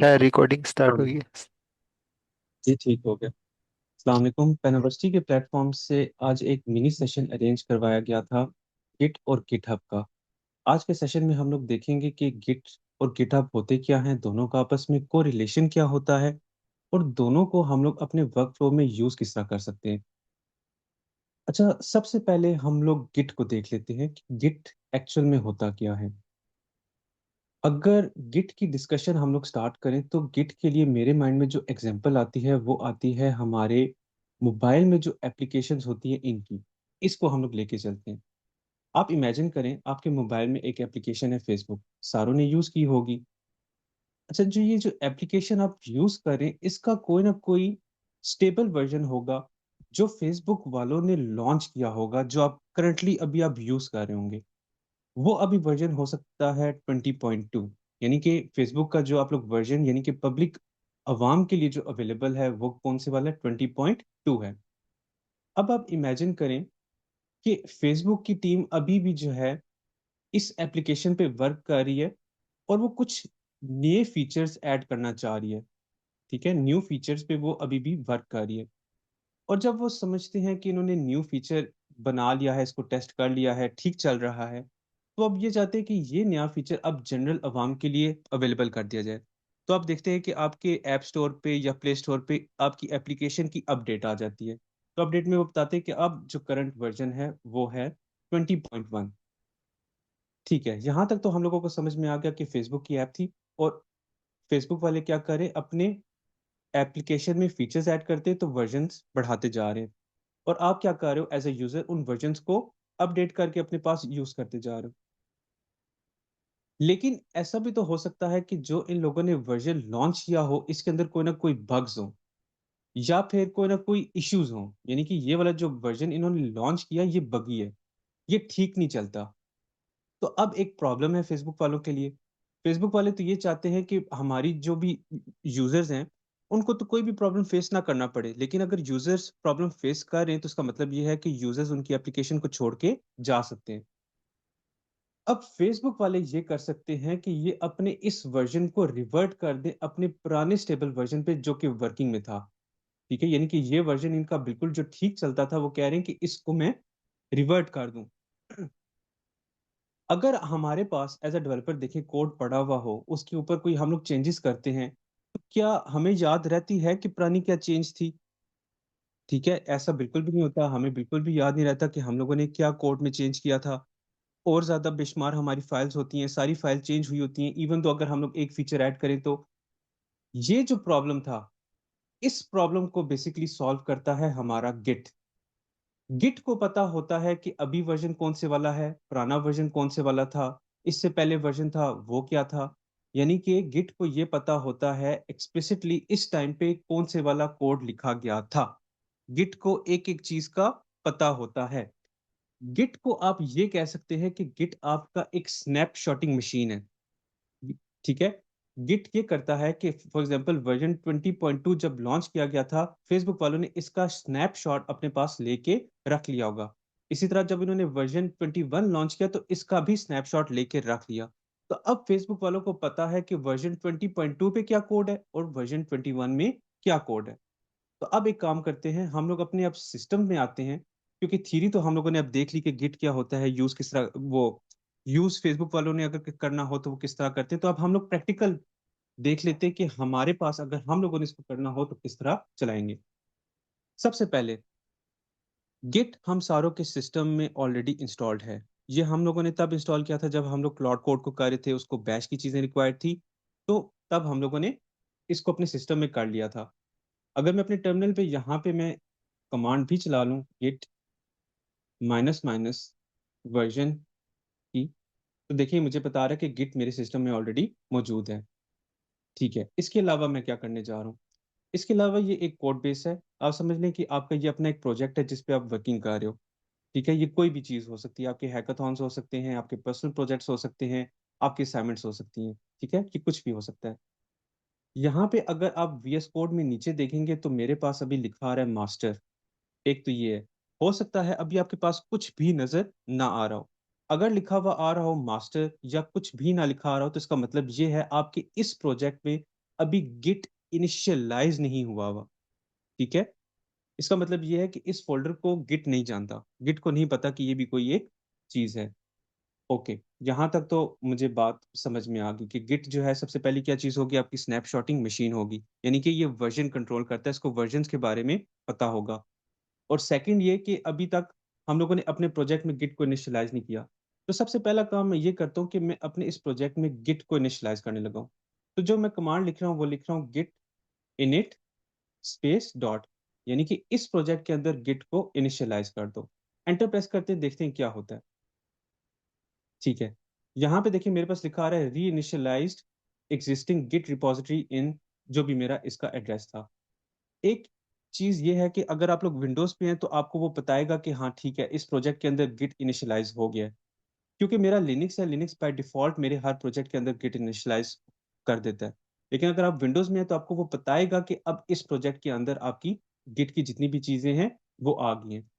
क्या recording start हाँ होगी? जी, ठीक हो गया। अस्सलाम वालेकुम। पेनवर्सिटी के प्लेटफॉर्म से आज एक मिनी सेशन अरेंज करवाया गया था गिट और गिटहब का। आज के सेशन में हम लोग देखेंगे कि गिट और गिटहब होते क्या हैं, दोनों का आपस में को रिलेशन क्या होता है और दोनों को हम लोग अपने वर्क फ्लो में यूज किस तरह कर सकते हैं। अच्छा, सबसे पहले हम लोग गिट को देख लेते हैं कि गिट एक्चुअल में होता क्या है। अगर गिट की डिस्कशन हम लोग स्टार्ट करें तो गिट के लिए मेरे माइंड में जो एग्जांपल आती है वो आती है हमारे मोबाइल में जो एप्लीकेशंस होती है इनकी। इसको हम लोग लेके चलते हैं। आप इमेजिन करें आपके मोबाइल में एक एप्लीकेशन है फेसबुक, सारों ने यूज की होगी। अच्छा, जो ये जो एप्लीकेशन आप यूज करें इसका कोई ना कोई स्टेबल वर्जन होगा जो फेसबुक वालों ने लॉन्च किया होगा, जो आप करंटली अभी आप यूज कर रहे होंगे। वो अभी वर्जन हो सकता है 20.2। यानी कि फेसबुक का जो आप लोग वर्जन यानी कि पब्लिक अवाम के लिए जो अवेलेबल है वो कौन से वाला है, 20.2 है। अब आप इमेजिन करें कि फेसबुक की टीम अभी भी जो है इस एप्लीकेशन पे वर्क कर रही है और वो कुछ नए फीचर्स ऐड करना चाह रही है। ठीक है, न्यू फीचर्स पे वो अभी भी वर्क कर रही है। और जब वो समझते हैं कि इन्होंने न्यू फीचर बना लिया है, इसको टेस्ट कर लिया है, ठीक चल रहा है, तो अब ये चाहते हैं कि ये नया फीचर अब जनरल अवाम के लिए अवेलेबल कर दिया जाए। तो आप देखते हैं कि आपके ऐप स्टोर पे या प्ले स्टोर पे आपकी एप्लीकेशन की अपडेट आ जाती है। तो अपडेट में वो बताते हैं कि अब जो करंट वर्जन है वो है 20.1। ठीक है, यहाँ तक तो हम लोगों को समझ में आ गया कि फेसबुक की ऐप थी और फेसबुक वाले क्या करें, अपने एप्लीकेशन में फीचर्स ऐड करते तो वर्जन्स बढ़ाते जा रहे हैं। और आप क्या कर रहे हो एज ए यूजर, उन वर्जन्स को अपडेट करके अपने पास यूज करते जा रहे हो। लेकिन ऐसा भी तो हो सकता है कि जो इन लोगों ने वर्जन लॉन्च किया हो इसके अंदर कोई ना कोई बग्स हो या फिर कोई ना कोई इश्यूज हो, यानी कि ये वाला जो वर्जन इन्होंने लॉन्च किया ये बगी है, ये ठीक नहीं चलता। तो अब एक प्रॉब्लम है फेसबुक वालों के लिए। फेसबुक वाले तो ये चाहते हैं कि हमारी जो भी यूजर्स हैं उनको तो कोई भी प्रॉब्लम फेस ना करना पड़े, लेकिन अगर यूजर्स प्रॉब्लम फेस कर रहे हैं तो उसका मतलब ये है कि यूजर्स उनकी एप्लीकेशन को छोड़ के जा सकते हैं। अब फेसबुक वाले ये कर सकते हैं कि ये अपने इस वर्जन को रिवर्ट कर दें अपने पुराने स्टेबल वर्जन पे जो कि वर्किंग में था। ठीक है, यानी कि ये वर्जन इनका बिल्कुल जो ठीक चलता था वो कह रहे हैं कि इसको मैं रिवर्ट कर दूं। अगर हमारे पास एज अ डेवलपर देखें कोड पड़ा हुआ हो, उसके ऊपर कोई हम लोग चेंजेस करते हैं, तो क्या हमें याद रहती है कि पुरानी क्या चेंज थी? ठीक है, ऐसा बिल्कुल भी नहीं होता, हमें बिल्कुल भी याद नहीं रहता कि हम लोगों ने क्या कोड में चेंज किया था। और ज्यादा बेशुमार हमारी फाइल्स होती हैं, सारी फाइल चेंज हुई होती हैं, इवन तो अगर हम लोग एक फीचर ऐड करें तो। ये जो प्रॉब्लम था, इस प्रॉब्लम को बेसिकली सॉल्व करता है हमारा गिट। गिट को पता होता है कि अभी वर्जन कौन से वाला है, पुराना वर्जन कौन से वाला था, इससे पहले वर्जन था वो क्या था। यानी कि गिट को ये पता होता है एक्सप्लिसिटली इस टाइम पे कौन से वाला कोड लिखा गया था। गिट को एक एक चीज का पता होता है। गिट को आप ये कह सकते हैं कि गिट आपका एक स्नैपशॉटिंग मशीन है। ठीक है, गिट ये करता है कि फॉर एग्जांपल वर्जन 20.2 जब लॉन्च किया गया था, फेसबुक वालों ने इसका स्नैपशॉट अपने पास लेके रख लिया होगा। इसी तरह जब इन्होंने वर्जन 21 लॉन्च किया तो इसका भी स्नैपशॉट लेके रख लिया। तो अब फेसबुक वालों को पता है कि वर्जन 20.2 पे क्या कोड है और वर्जन 21 में क्या कोड है। तो अब एक काम करते हैं, हम लोग अपने अब सिस्टम में आते हैं, क्योंकि थ्योरी तो हम लोगों ने अब देख ली कि गिट क्या होता है, यूज किस तरह वो यूज फेसबुक वालों ने अगर करना हो तो वो किस तरह करते हैं। तो अब हम लोग प्रैक्टिकल देख लेते हैं कि हमारे पास अगर हम लोगों ने इसको करना हो तो किस तरह चलाएंगे। सबसे पहले गिट हम सारों के सिस्टम में ऑलरेडी इंस्टॉल्ड है। ये हम लोगों ने तब इंस्टॉल किया था जब हम लोग क्लाउड कोड को कर रहे थे, उसको बैश की चीजें रिक्वायर्ड थी। तो तब हम लोगों ने इसको अपने सिस्टम में कर लिया था। अगर मैं अपने टर्मिनल पे यहाँ पे मैं कमांड भी चला लूँ गिट माइनस माइनस वर्जन की, तो देखिए मुझे बता रहा है कि गिट मेरे सिस्टम में ऑलरेडी मौजूद है। ठीक है, इसके अलावा मैं क्या करने जा रहा हूँ, इसके अलावा ये एक कोड बेस है। आप समझ लें कि आपका ये अपना एक प्रोजेक्ट है जिस पे आप वर्किंग कर रहे हो। ठीक है, ये कोई भी चीज़ हो सकती है, आपके हैकाथॉन्स हो सकते हैं, आपके पर्सनल प्रोजेक्ट्स हो सकते हैं, आपकी असाइनमेंट्स हो सकती हैं। ठीक है, ये कुछ भी हो सकता है। यहाँ पे अगर आप VS कोड में नीचे देखेंगे तो मेरे पास अभी लिखा आ रहा है मास्टर। एक तो ये है, हो सकता है अभी आपके पास कुछ भी नजर ना आ रहा हो। अगर लिखा हुआ आ रहा हो मास्टर या कुछ भी ना लिखा आ रहा हो तो इसका मतलब ये है आपके इस प्रोजेक्ट में अभी गिट इनिशियलाइज नहीं हुआ हुआ। ठीक है, इसका मतलब ये है कि इस फोल्डर को गिट नहीं जानता, गिट को नहीं पता कि ये भी कोई एक चीज है। ओके, यहाँ तक तो मुझे बात समझ में आ गई कि गिट जो है सबसे पहली क्या चीज होगी, आपकी स्नैपशॉटिंग मशीन होगी, यानी कि ये वर्जन कंट्रोल करता है, इसको वर्जन्स के बारे में पता होगा। और सेकंड ये कि अभी तक हम लोगों ने अपने प्रोजेक्ट में गिट को इनिशियलाइज नहीं किया। तो सबसे पहला काम मैं ये करता हूँ कि मैं अपने इस प्रोजेक्ट में गिट को इनिशियलाइज करने लगा हूँ। तो जो मैं कमांड लिख रहा हूँ वो लिख रहा हूँ गिट इनिट स्पेस डॉट, यानी कि इस प्रोजेक्ट के अंदर गिट को इनिशियलाइज कर दो। एंटर प्रेस करते हैं, देखते हैं क्या होता है। ठीक है, यहाँ पे देखिए मेरे पास लिखा आ रहा है री इनिशियलाइज्ड एग्जिस्टिंग गिट रिपॉजिटरी इन, जो भी मेरा इसका एड्रेस था। एक चीज ये है कि अगर आप लोग विंडोज पे हैं तो आपको वो बताएगा कि हाँ ठीक है, इस प्रोजेक्ट के अंदर गिट इनिशियलाइज हो गया है। क्योंकि मेरा लिनक्स है, लिनक्स बाय डिफॉल्ट मेरे हर प्रोजेक्ट के अंदर गिट इनिशियलाइज कर देता है। लेकिन अगर आप विंडोज में हैं तो आपको वो बताएगा कि अब इस प्रोजेक्ट के अंदर आपकी गिट की जितनी भी चीजें हैं वो आ गई हैं।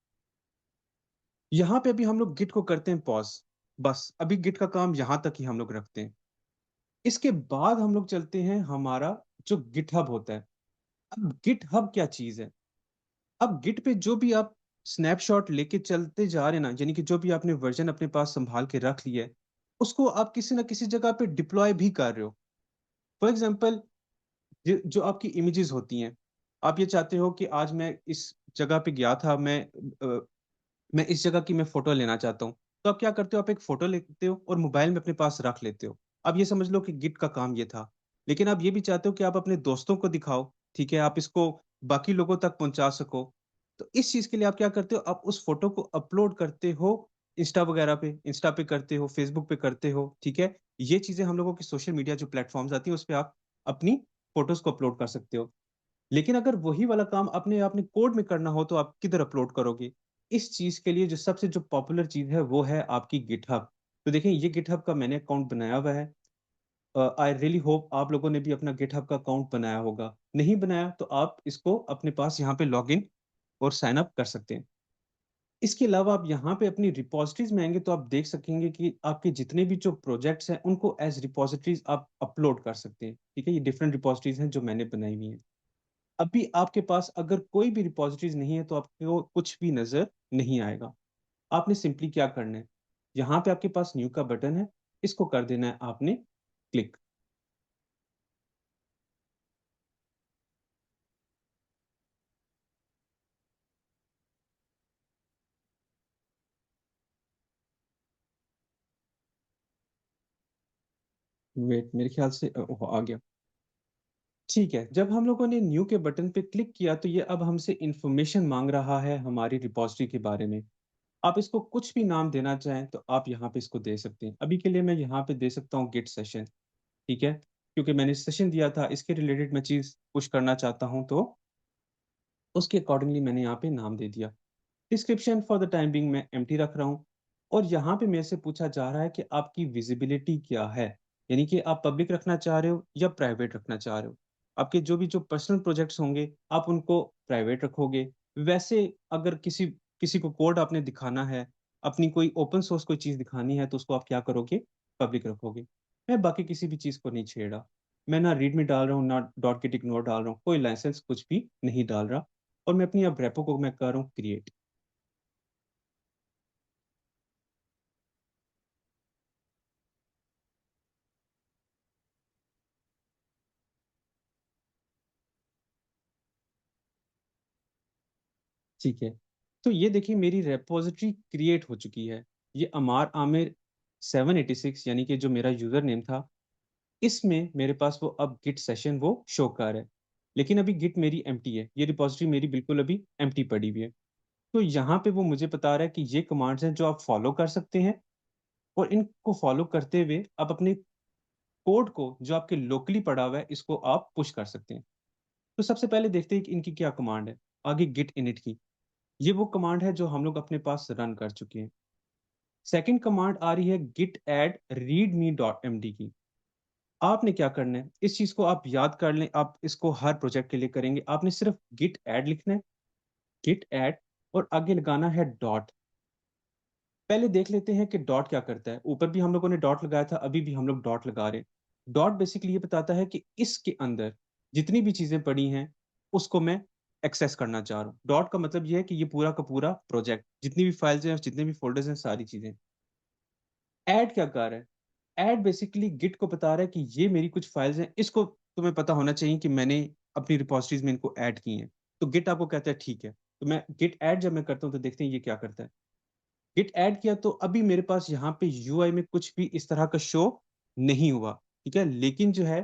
यहाँ पे अभी हम लोग गिट को करते हैं पॉज, बस अभी गिट का काम यहाँ तक ही हम लोग रखते हैं। इसके बाद हम लोग चलते हैं हमारा जो गिटहब होता है। अब गिटहब क्या चीज है? अब गिट पे जो भी आप स्नैपशॉट लेके चलते जा रहे हैं ना, यानी कि जो भी आपने वर्जन अपने पास संभाल के रख लिया है, उसको आप किसी ना किसी जगह पे डिप्लॉय भी कर रहे हो। फॉर एग्जाम्पल, जो आपकी इमेजेस होती हैं, आप ये चाहते हो कि आज मैं इस जगह पे गया था, मैं इस जगह की मैं फोटो लेना चाहता हूँ। तो आप क्या करते हो, आप एक फोटो लेते हो और मोबाइल में अपने पास रख लेते हो। अब ये समझ लो कि गिट का काम ये था। लेकिन आप ये भी चाहते हो कि आप अपने दोस्तों को दिखाओ, ठीक है, आप इसको बाकी लोगों तक पहुंचा सको। तो इस चीज के लिए आप क्या करते हो, आप उस फोटो को अपलोड करते हो इंस्टा वगैरह पे, इंस्टा पे करते हो, फेसबुक पे करते हो। ठीक है, ये चीजें हम लोगों की सोशल मीडिया जो प्लेटफॉर्म्स आती है उस पर आप अपनी फोटोज को अपलोड कर सकते हो। लेकिन अगर वही वाला काम अपने आपने कोड में करना हो तो आप किधर अपलोड करोगे? इस चीज के लिए जो सबसे जो पॉपुलर चीज है वो है आपकी गिटहब। तो देखें, ये गिटहब का मैंने अकाउंट बनाया हुआ है। आई रियली होप आप लोगों ने भी अपना गिटहब का अकाउंट बनाया होगा। नहीं बनाया तो आप इसको अपने पास यहाँ पे लॉग इन और साइन अप कर सकते हैं। इसके अलावा आप यहाँ पे अपनी रिपॉजिटरीज में आएंगे तो आप देख सकेंगे कि आपके जितने भी जो प्रोजेक्ट्स हैं उनको एज रिपॉजिटरीज आप अपलोड कर सकते हैं। ठीक है, ये डिफरेंट रिपॉजिटरीज हैं जो मैंने बनाई हुई हैं। अभी आपके पास अगर कोई भी रिपॉजिटरीज नहीं है तो आपको कुछ भी नजर नहीं आएगा। आपने सिंपली क्या करना है, यहाँ पे आपके पास न्यू का बटन है, इसको कर देना है आपने क्लिक। वेट, मेरे ख्याल से आ गया। ठीक है, जब हम लोगों ने न्यू के बटन पे क्लिक किया तो ये अब हमसे इंफॉर्मेशन मांग रहा है हमारी रिपॉजिटरी के बारे में। आप इसको कुछ भी नाम देना चाहें तो आप यहाँ पे इसको दे सकते हैं। अभी के लिए मैं यहाँ पे दे सकता हूँ गिट सेशन। ठीक है, क्योंकि मैंने सेशन दिया था, इसके रिलेटेड मैं चीज पुश करना चाहता हूँ तो उसके अकॉर्डिंगली मैंने यहाँ पे नाम दे दिया। Description for the time being मैं एम्प्टी रख रहा हूँ। और यहाँ पे मेरे से पूछा जा रहा है कि आपकी विजिबिलिटी क्या है, यानी कि आप पब्लिक रखना चाह रहे हो या प्राइवेट रखना चाह रहे हो। आपके जो भी जो पर्सनल प्रोजेक्ट्स होंगे आप उनको प्राइवेट रखोगे। वैसे अगर किसी किसी को कोड आपने दिखाना है, अपनी कोई ओपन सोर्स कोई चीज़ दिखानी है तो उसको आप क्या करोगे, पब्लिक रखोगे। मैं बाकी किसी भी चीज़ को नहीं छेड़ रहा। मैं ना रीड में डाल रहा हूँ ना डॉट गेट इग्नोर डाल रहा हूँ, कोई लाइसेंस कुछ भी नहीं डाल रहा। और मैं अपनी अब रेपो को मैं कर रहा हूँ क्रिएट। ठीक है, तो ये देखिए मेरी रेपोजिटरी क्रिएट हो चुकी है। ये अमार आमिर 786 यानी कि जो मेरा यूजर नेम था, इसमें मेरे पास वो अब गिट सेशन वो शो कर रहा है। लेकिन अभी गिट मेरी एम्प्टी है, ये रिपोजिटरी मेरी बिल्कुल अभी एम्प्टी पड़ी हुई है। तो यहाँ पे वो मुझे बता रहा है कि ये कमांड्स हैं जो आप फॉलो कर सकते हैं, और इनको फॉलो करते हुए आप अपने कोड को जो आपके लोकली पड़ा हुआ है इसको आप पुश कर सकते हैं। तो सबसे पहले देखते हैं कि इनकी क्या कमांड है। आगे गिट इनिट की, ये वो कमांड है जो हम लोग अपने पास रन कर चुके हैं। सेकंड कमांड आ रही है गिट एड रीड मी डॉट एम डी की। आपने क्या करना है, इस चीज को आप याद कर लें, आप इसको हर प्रोजेक्ट के लिए करेंगे। आपने सिर्फ गिट एड लिखना है, गिट एड, और आगे लगाना है डॉट। पहले देख लेते हैं कि डॉट क्या करता है। ऊपर भी हम लोगों ने डॉट लगाया था, अभी भी हम लोग डॉट लगा रहे हैं। डॉट बेसिकली ये बताता है कि इसके अंदर जितनी भी चीजें पड़ी हैं उसको मैं एक्सेस करना चाह रहा हूँ। डॉट का मतलब ये है कि ये पूरा का पूरा प्रोजेक्ट, जितनी भी फाइल्स हैं, जितने भी फोल्डर्स हैं, सारी चीजें। ऐड क्या कर रहा है? ऐड बेसिकली गिट को बता रहा है कि ये मेरी कुछ फाइल्स हैं, इसको तुम्हें पता होना चाहिए कि मैंने अपनी रिपोजिटरीज में इनको ऐड की हैं। तो गिट आपको कहता है ठीक है। तो मैं गिट ऐड जब मैं करता हूँ तो देखते हैं ये क्या करता है। गिट ऐड किया तो अभी मेरे पास यहाँ पे यूआई में कुछ भी इस तरह का शो नहीं हुआ, ठीक है। लेकिन जो है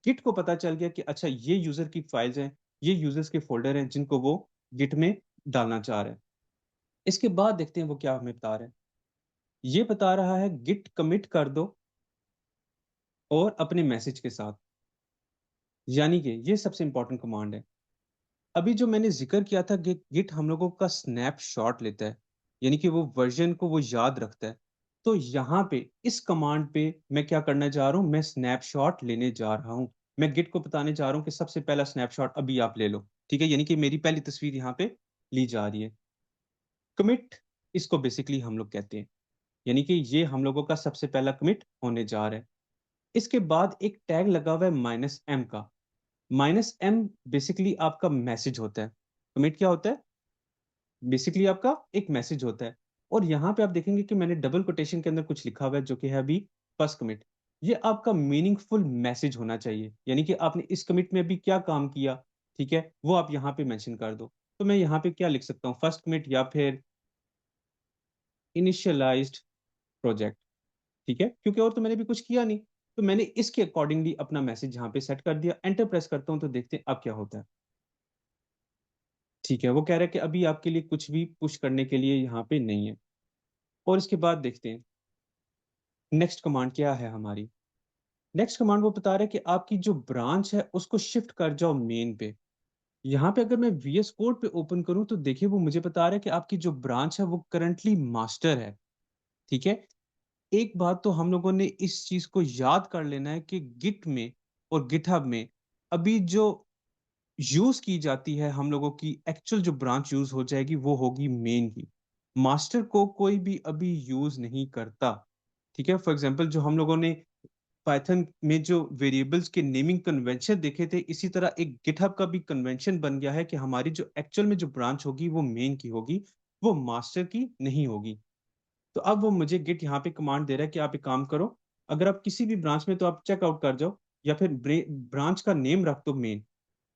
गिट को पता चल गया कि अच्छा ये यूजर की फाइल्स हैं, ये यूजर्स के फोल्डर हैं जिनको वो गिट में डालना चाह रहे हैं। इसके बाद देखते हैं वो क्या हमें बता रहे हैं। ये बता रहा है गिट कमिट कर दो और अपने मैसेज के साथ। यानी कि ये सबसे इंपॉर्टेंट कमांड है। अभी जो मैंने जिक्र किया था कि गिट हम लोगों का स्नैपशॉट लेता है, यानी कि वो वर्जन को वो याद रखता है। तो यहाँ पे इस कमांड पे मैं क्या करना चाह रहा हूँ, मैं स्नैपशॉट लेने जा रहा हूँ। मैं गिट को बताने जा रहा हूँ कि सबसे पहला स्नैपशॉट अभी आप ले लो, ठीक है। यानी कि मेरी पहली तस्वीर यहाँ पे ली जा रही है। कमिट इसको बेसिकली हम लोग कहते हैं, यानी कि ये हम लोगों का सबसे पहला कमिट होने जा रहा है। इसके बाद एक टैग लगा हुआ है -m का। -m बेसिकली आपका मैसेज होता है। कमिट क्या होता है? बेसिकली आपका एक मैसेज होता है। और यहाँ पे आप देखेंगे कि मैंने डबल कोटेशन के अंदर कुछ लिखा हुआ है जो कि है अभी फर्स्ट कमिट। ये आपका मीनिंगफुल मैसेज होना चाहिए, यानी कि आपने इस कमिट में अभी क्या काम किया, ठीक है, वो आप यहाँ पे मेंशन कर दो। तो मैं यहाँ पे क्या लिख सकता हूँ, फर्स्ट कमिट या फिर इनिशियलाइज्ड प्रोजेक्ट, ठीक है, क्योंकि और तो मैंने भी कुछ किया नहीं। तो मैंने इसके अकॉर्डिंगली अपना मैसेज यहाँ पे सेट कर दिया। एंटर प्रेस करता हूँ तो देखते हैं अब क्या होता है। ठीक है, वो कह रहा है कि अभी आपके लिए कुछ भी पुश करने के लिए यहाँ पे नहीं है। और इसके बाद देखते हैं नेक्स्ट कमांड क्या है हमारी। नेक्स्ट कमांड वो बता रहा है कि आपकी जो ब्रांच है उसको शिफ्ट कर जाओ मेन पे। यहाँ पे अगर मैं VS कोड पे ओपन करूं तो देखिए वो मुझे बता रहा है कि आपकी जो ब्रांच है वो करंटली मास्टर है, ठीक है। एक बात तो हम लोगों ने इस चीज को याद कर लेना है कि गिट में और गिटहब में अभी जो यूज की जाती है हम लोगों की एक्चुअल जो ब्रांच यूज हो जाएगी वो होगी मेन की। मास्टर को कोई भी अभी यूज नहीं करता, ठीक है। फॉर एग्जांपल जो हम लोगों ने पाइथन में जो वेरिएबल्स के नेमिंग कन्वेंशन देखे थे, इसी तरह एक गिटहब का भी कन्वेंशन बन गया है कि हमारी जो एक्चुअल में जो ब्रांच होगी वो मेन की होगी, वो मास्टर की नहीं होगी। तो अब वो मुझे गिट यहाँ पे कमांड दे रहा है कि आप एक काम करो, अगर आप किसी भी ब्रांच में तो आप चेकआउट कर जाओ, या फिर ब्रांच का नेम रख दो मेन,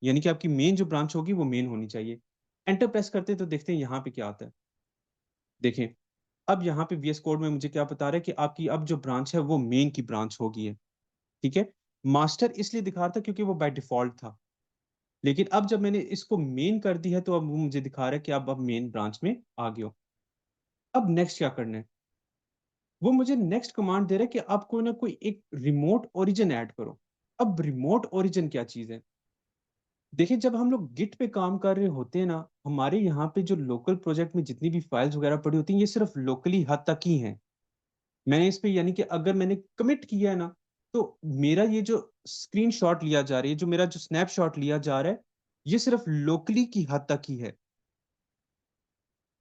यानी कि आपकी मेन जो ब्रांच होगी वो मेन होनी चाहिए। एंटर प्रेस करते हैं तो देखते हैं यहाँ पे क्या आता है। देखें अब यहाँ पे VS कोड में मुझे क्या बता रहा है कि आपकी अब जो ब्रांच है वो मेन की ब्रांच होगी है, ठीक है। मास्टर इसलिए दिखा रहा था क्योंकि वो बाय डिफॉल्ट था, लेकिन अब जब मैंने इसको मेन कर दी है तो अब वो मुझे दिखा रहा है कि आप अब मेन ब्रांच में आ गए हो। अब नेक्स्ट क्या करना है, वो मुझे नेक्स्ट कमांड दे रहा है कि आप कोई ना कोई एक रिमोट ओरिजिन ऐड करो। अब रिमोट ओरिजिन क्या चीज है? देखिए जब हम लोग गिट पे काम कर रहे होते हैं ना, हमारे यहाँ पे जो लोकल प्रोजेक्ट में जितनी भी फाइल्स वगैरह पड़ी होती हैं ये सिर्फ लोकली हद तक ही हैं। मैंने इस पे यानी कि अगर मैंने कमिट किया है ना, तो मेरा ये जो स्क्रीनशॉट लिया जा रहा है, जो मेरा जो स्नैपशॉट लिया जा रहा है, ये सिर्फ लोकली की हद तक ही है।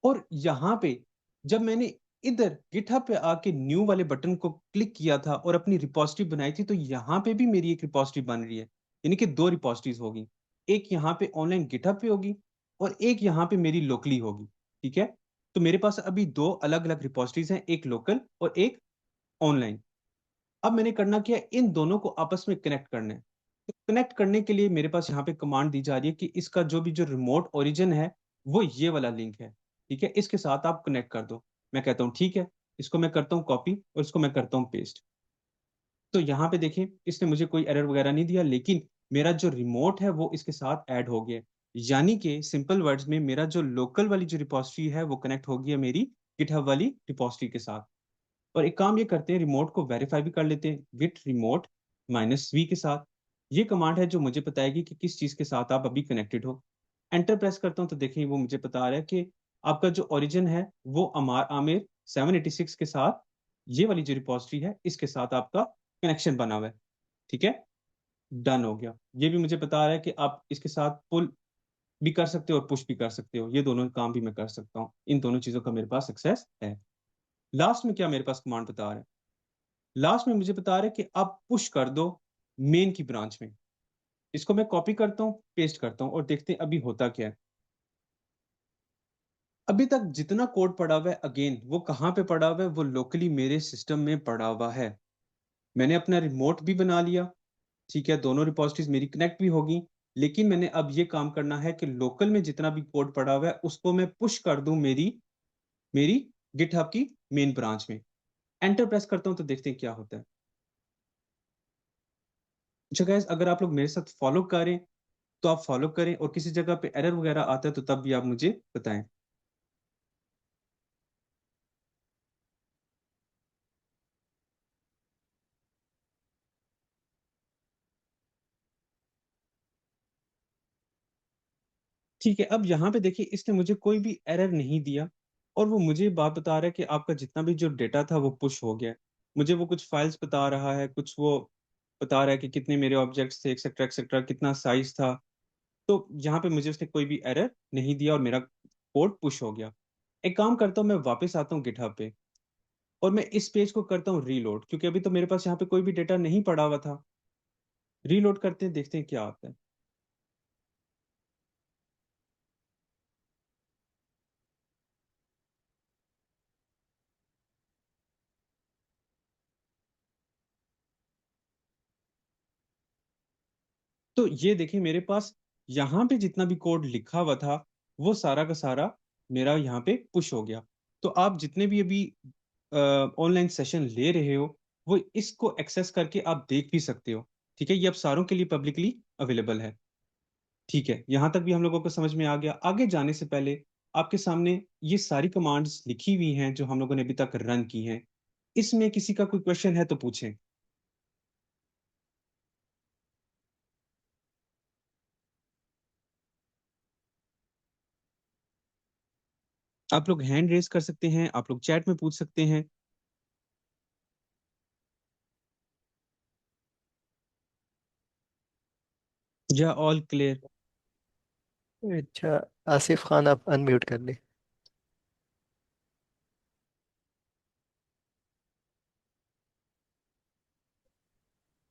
और यहाँ पे जब मैंने इधर गिटहब पे आके न्यू वाले बटन को क्लिक किया था और अपनी रिपोजिटरी बनाई थी, तो यहाँ पे भी मेरी एक रिपोजिटरी बन रही है, यानी कि दो रिपोजिटरीज होगी। एक यहाँ पे ऑनलाइन गिटहब पे होगी और एक यहाँ पे मेरी लोकली होगी, ठीक है। तो मेरे पास अभी दो अलग अलग रिपोजिटरीज हैं, एक लोकल और एक ऑनलाइन। अब मैंने करना क्या है, इन दोनों को आपस में कनेक्ट करना है। तो कनेक्ट करने के लिए मेरे पास यहाँ पे कमांड दी जा रही है कि इसका जो भी जो रिमोट ओरिजिन है वो ये वाला लिंक है, ठीक है, इसके साथ आप कनेक्ट कर दो। मैं कहता हूँ ठीक है, इसको मैं करता हूँ कॉपी और इसको मैं करता हूँ पेस्ट। तो यहाँ पे देखें इसने मुझे कोई एरर वगैरह नहीं दिया, लेकिन मेरा जो रिमोट है वो इसके साथ ऐड हो गया। यानी कि सिंपल वर्ड्स में मेरा जो लोकल वाली जो रिपोजिटरी है वो कनेक्ट हो गया मेरी गिटहब वाली रिपोजिटरी के साथ। और एक काम ये करते हैं, रिमोट को वेरीफाई भी कर लेते हैं, गिट रिमोट -v के साथ। ये कमांड है जो मुझे बताएगी कि किस चीज के साथ आप अभी कनेक्टेड हो। एंटर प्रेस करता हूं तो देखिए वो मुझे बता रहा है कि आपका जो ओरिजिन है वो अमार आमिर 786 के साथ, ये वाली जो रिपोजिटरी है इसके साथ आपका कनेक्शन बना हुआ है, ठीक है। डन हो गया। ये भी मुझे बता रहा है कि आप इसके साथ पुल भी कर सकते हो और पुश भी कर सकते हो, ये दोनों काम भी मैं कर सकता हूँ। इन दोनों चीजों का मेरे पास सक्सेस है। लास्ट में क्या मेरे पास कमांड बता रहा है, लास्ट में मुझे बता रहे कि आप पुश कर दो मेन की ब्रांच में। इसको मैं कॉपी करता हूँ, पेस्ट करता हूँ और देखते हैं अभी होता क्या है। अभी तक जितना कोड पड़ा हुआ है, अगेन वो कहाँ पे पड़ा हुआ है, वो लोकली मेरे सिस्टम में पड़ा हुआ है। मैंने अपना रिमोट भी बना लिया, ठीक है, दोनों रिपॉजिटरीज मेरी कनेक्ट भी होगी। लेकिन मैंने अब ये काम करना है कि लोकल में जितना भी कोड पड़ा हुआ है उसको मैं पुश कर दूं मेरी मेरी गिटहब की मेन ब्रांच में। एंटर प्रेस करता हूं तो देखते हैं क्या होता है। अच्छा गाइस, अगर आप लोग मेरे साथ फॉलो करें तो आप फॉलो करें, और किसी जगह पे एरर वगैरह आता है तो तब भी आप मुझे बताएं। ठीक है, अब यहाँ पे देखिए इसने मुझे कोई भी एरर नहीं दिया, और वो मुझे बात बता रहा है कि आपका जितना भी जो डेटा था वो पुश हो गया है। मुझे वो कुछ फाइल्स बता रहा है, कुछ वो बता रहा है कि कितने मेरे ऑब्जेक्ट्स थे, एक्सेट्रा एक्सेट्रा, कितना साइज था। तो यहाँ पे मुझे उसने कोई भी एरर नहीं दिया और मेरा कोड पुश हो गया। एक काम करता हूँ, मैं वापस आता हूँ गिटहब पे और मैं इस पेज को करता हूँ रीलोड, क्योंकि अभी तो मेरे पास यहाँ पे कोई भी डेटा नहीं पड़ा हुआ था। रीलोड करते हैं, देखते हैं क्या आता है। तो ये देखिए मेरे पास यहाँ पे जितना भी कोड लिखा हुआ था वो सारा का सारा मेरा यहाँ पे पुश हो गया। तो आप जितने भी अभी ऑनलाइन सेशन ले रहे हो वो इसको एक्सेस करके आप देख भी सकते हो। ठीक है, ये अब सारों के लिए पब्लिकली अवेलेबल है। ठीक है, यहाँ तक भी हम लोगों को समझ में आ गया। आगे जाने से पहले आपके सामने ये सारी कमांड्स लिखी हुई हैं जो हम लोगों ने अभी तक रन की हैं। इसमें किसी का कोई क्वेश्चन है तो पूछें। आप लोग हैंड रेज कर सकते हैं, आप लोग चैट में पूछ सकते हैं। या ऑल क्लियर। अच्छा, आसिफ खान आप अनम्यूट कर ले।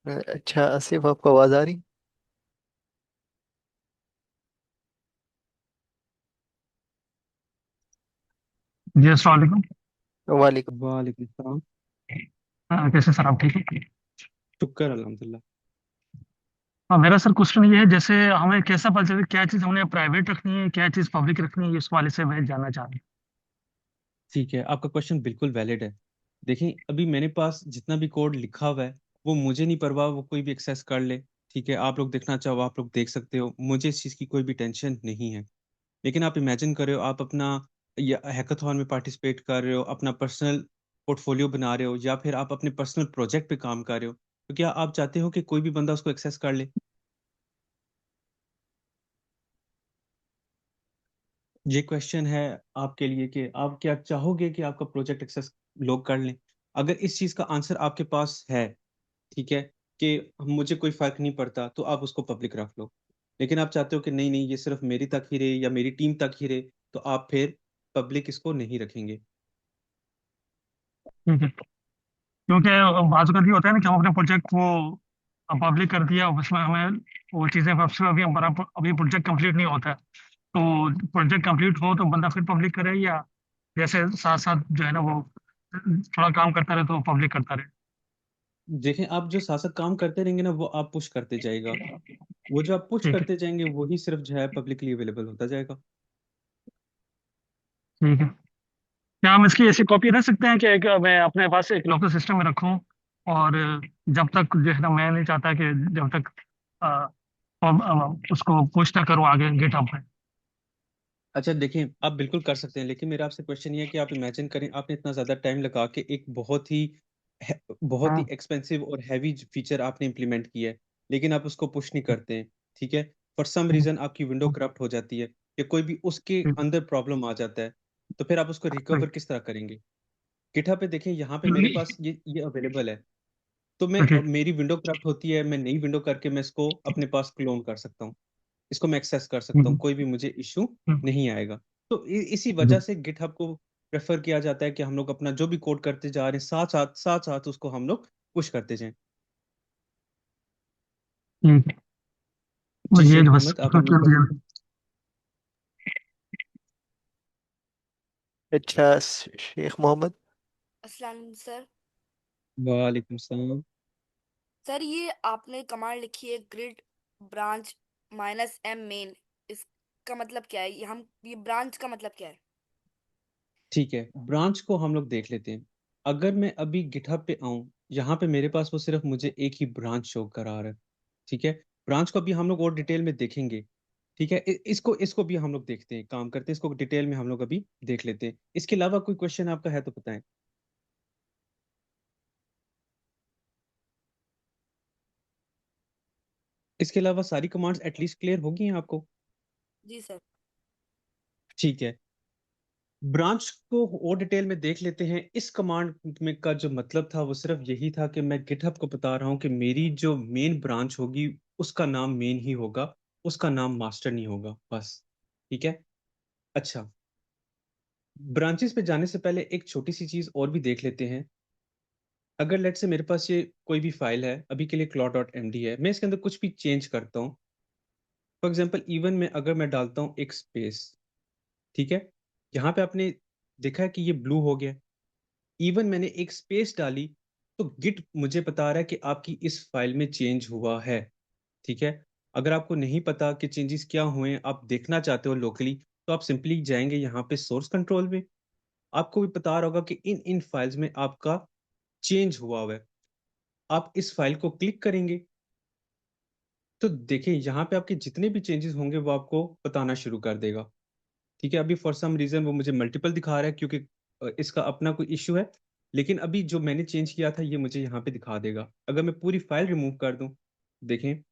अच्छा आसिफ, आपको आवाज़ आ रही? जी अस्सलाम वालेकुम। वालेकुम। वालेकुम सलाम। कैसे सर, आप ठीक है? शुक्र अल्हम्दुलिल्लाह। हाँ, मेरा सर क्वेश्चन ये है, जैसे हमें कैसा पता चले क्या चीज़ हमने प्राइवेट रखनी है, क्या चीज़ पब्लिक रखनी है, इस वाले से मैं जानना चाह रहा ठीक है, आपका क्वेश्चन बिल्कुल वैलिड है। देखिए अभी मेरे पास जितना भी कोड लिखा हुआ है वो मुझे नहीं परवाह, वो कोई भी एक्सेस कर ले। ठीक है, आप लोग देखना चाहो आप लोग देख सकते हो, मुझे इस चीज़ की कोई भी टेंशन नहीं है। लेकिन आप इमेजिन कर रहे हो, आप अपना या हैकाथॉन में पार्टिसिपेट कर रहे हो, अपना पर्सनल पोर्टफोलियो बना रहे हो, या फिर आप अपने पर्सनल प्रोजेक्ट पे काम कर रहे हो, तो क्या आप चाहते हो कि कोई भी बंदा उसको एक्सेस कर ले? ये क्वेश्चन है आपके लिए कि आप क्या चाहोगे कि आपका प्रोजेक्ट एक्सेस लोग कर लें। अगर इस चीज़ का आंसर आपके पास है, ठीक है, कि मुझे कोई फर्क नहीं पड़ता, तो आप उसको पब्लिक रख लो। लेकिन आप चाहते हो कि नहीं नहीं ये सिर्फ मेरी तक ही रहे या मेरी टीम तक ही रहे, तो आप फिर पब्लिक इसको नहीं रखेंगे। ठीक है, क्योंकि बाजू का ये होता है ना कि हम अपने प्रोजेक्ट को पब्लिक कर दिया, उसमें हमें वो चीज़ें सबसे अभी हमारा अभी प्रोजेक्ट कंप्लीट नहीं होता है, तो प्रोजेक्ट कंप्लीट हो तो बंदा फिर पब्लिक करे, या जैसे साथ साथ जो है ना वो थोड़ा काम करता रहे तो पब्लिक करता रहे? देखें, आप जो साथ साथ काम करते रहेंगे ना वो आप पुश करते जाएगा। वो जो आप पुश ठीक है। करते जाएंगे वही सिर्फ जो है पब्लिकली अवेलेबल होता जाएगा। ठीक है, क्या हम इसकी ऐसी कॉपी रख सकते हैं कि मैं अपने पास एक लोकल सिस्टम में रखूं, और जब तक जो है ना, मैं नहीं चाहता कि जब तक अ, उसको पुश ना करूं आगे गिटहब पे। अच्छा देखिए, आप बिल्कुल कर सकते हैं, लेकिन मेरा आपसे क्वेश्चन ये है कि आप इमेजिन करें आपने इतना ज़्यादा टाइम लगा के एक बहुत ही हाँ। एक्सपेंसिव और हैवी फीचर आपने इम्प्लीमेंट किया है, लेकिन आप उसको पुश नहीं करते हैं। ठीक है, फॉर सम हम्म, रीज़न आपकी विंडो करप्ट हो जाती है या कोई भी उसके हम्म, अंदर प्रॉब्लम आ जाता है, तो फिर आप उसको रिकवर right, किस तरह करेंगे? गिटहब पे देखें, यहाँ पे मेरे हम्म, पास ये अवेलेबल है। तो मैं ओके। मेरी विंडो करप्ट होती है, मैं नई विंडो करके मैं इसको अपने पास क्लोन कर सकता हूँ, इसको मैं एक्सेस कर सकता हूँ, हम्म, कोई भी मुझे इशू हम्म, नहीं आएगा। तो इसी वजह हम्म, से गिटहब को प्रेफर किया जाता है कि हम लोग अपना जो भी कोड करते जा रहे हैं साथ साथ उसको हम लोग पुश करते जाएं। ठीक है, जी बस ये शेख तो बस मोहम्मद, आप कर अनम्यूट कर दिया। लीजिए। अच्छा, शेख मोहम्मद। अस्सलाम वालेकुम सर। वालेकुम सलाम। सर ये आपने कमांड लिखी है ग्रिड ब्रांच -m मेन, इसका मतलब क्या है? ये ब्रांच का मतलब क्या है? ठीक है, ब्रांच को हम लोग देख लेते हैं। अगर मैं अभी गिटहब पे आऊं, यहाँ पे मेरे पास वो सिर्फ मुझे एक ही ब्रांच शो करा रहा है। ठीक है, ब्रांच को अभी हम लोग और डिटेल में देखेंगे। ठीक है, इसको इसको भी हम लोग देखते हैं, काम करते हैं, इसको डिटेल में हम लोग अभी देख लेते हैं। इसके अलावा कोई क्वेश्चन आपका है तो बताएं। इसके अलावा सारी कमांड्स एटलीस्ट क्लियर होगी हैं आपको। जी सर। ठीक है, ब्रांच को और डिटेल में देख लेते हैं। इस कमांड में का जो मतलब था वो सिर्फ यही था कि मैं गिटहब को बता रहा हूँ कि मेरी जो मेन ब्रांच होगी उसका नाम मेन ही होगा, उसका नाम मास्टर नहीं होगा, बस। ठीक है। अच्छा, ब्रांचेस पे जाने से पहले एक छोटी सी चीज और भी देख लेते हैं। अगर लेट से मेरे पास ये कोई भी फाइल है, अभी के लिए claw.md है, मैं इसके अंदर कुछ भी चेंज करता हूँ। फॉर एग्जाम्पल इवन में अगर मैं डालता हूँ एक स्पेस, ठीक है, यहाँ पे आपने देखा है कि ये ब्लू हो गया। इवन मैंने एक स्पेस डाली तो गिट मुझे बता रहा है कि आपकी इस फाइल में चेंज हुआ है। ठीक है, अगर आपको नहीं पता कि चेंजेस क्या हुए हैं, आप देखना चाहते हो लोकली, तो आप सिंपली जाएंगे यहाँ पे सोर्स कंट्रोल में। आपको भी बता रहा होगा कि इन इन फाइल्स में आपका चेंज हुआ है। आप इस फाइल को क्लिक करेंगे तो देखिए यहाँ पे आपके जितने भी चेंजेस होंगे वो आपको बताना शुरू कर देगा। ठीक है, अभी फॉर सम रीजन वो मुझे मल्टीपल दिखा रहा है क्योंकि इसका अपना कोई इश्यू है। लेकिन अभी जो मैंने चेंज किया था ये मुझे यहाँ पे दिखा देगा। अगर मैं पूरी फाइल रिमूव कर दूं, देखें,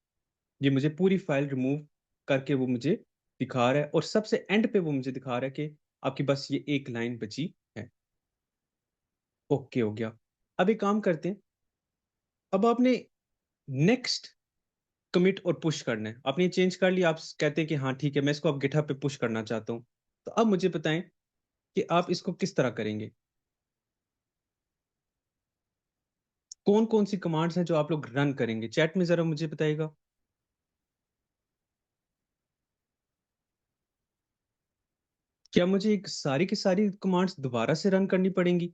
ये मुझे पूरी फाइल रिमूव करके वो मुझे दिखा रहा है, और सबसे एंड पे वो मुझे दिखा रहा है कि आपकी बस ये एक लाइन बची है। ओके हो गया। अब एक काम करते हैं, अब आपने नेक्स्ट कमिट और पुश करना है। आपने चेंज कर लिया, आप कहते हैं कि हाँ ठीक है मैं इसको अब गिटहब पे पुश करना चाहता हूँ। तो अब मुझे बताएं कि आप इसको किस तरह करेंगे। कौन कौन सी कमांड्स हैं जो आप लोग रन करेंगे, चैट में जरा मुझे बताइएगा। क्या मुझे एक सारी की सारी कमांड्स दोबारा से रन करनी पड़ेंगी?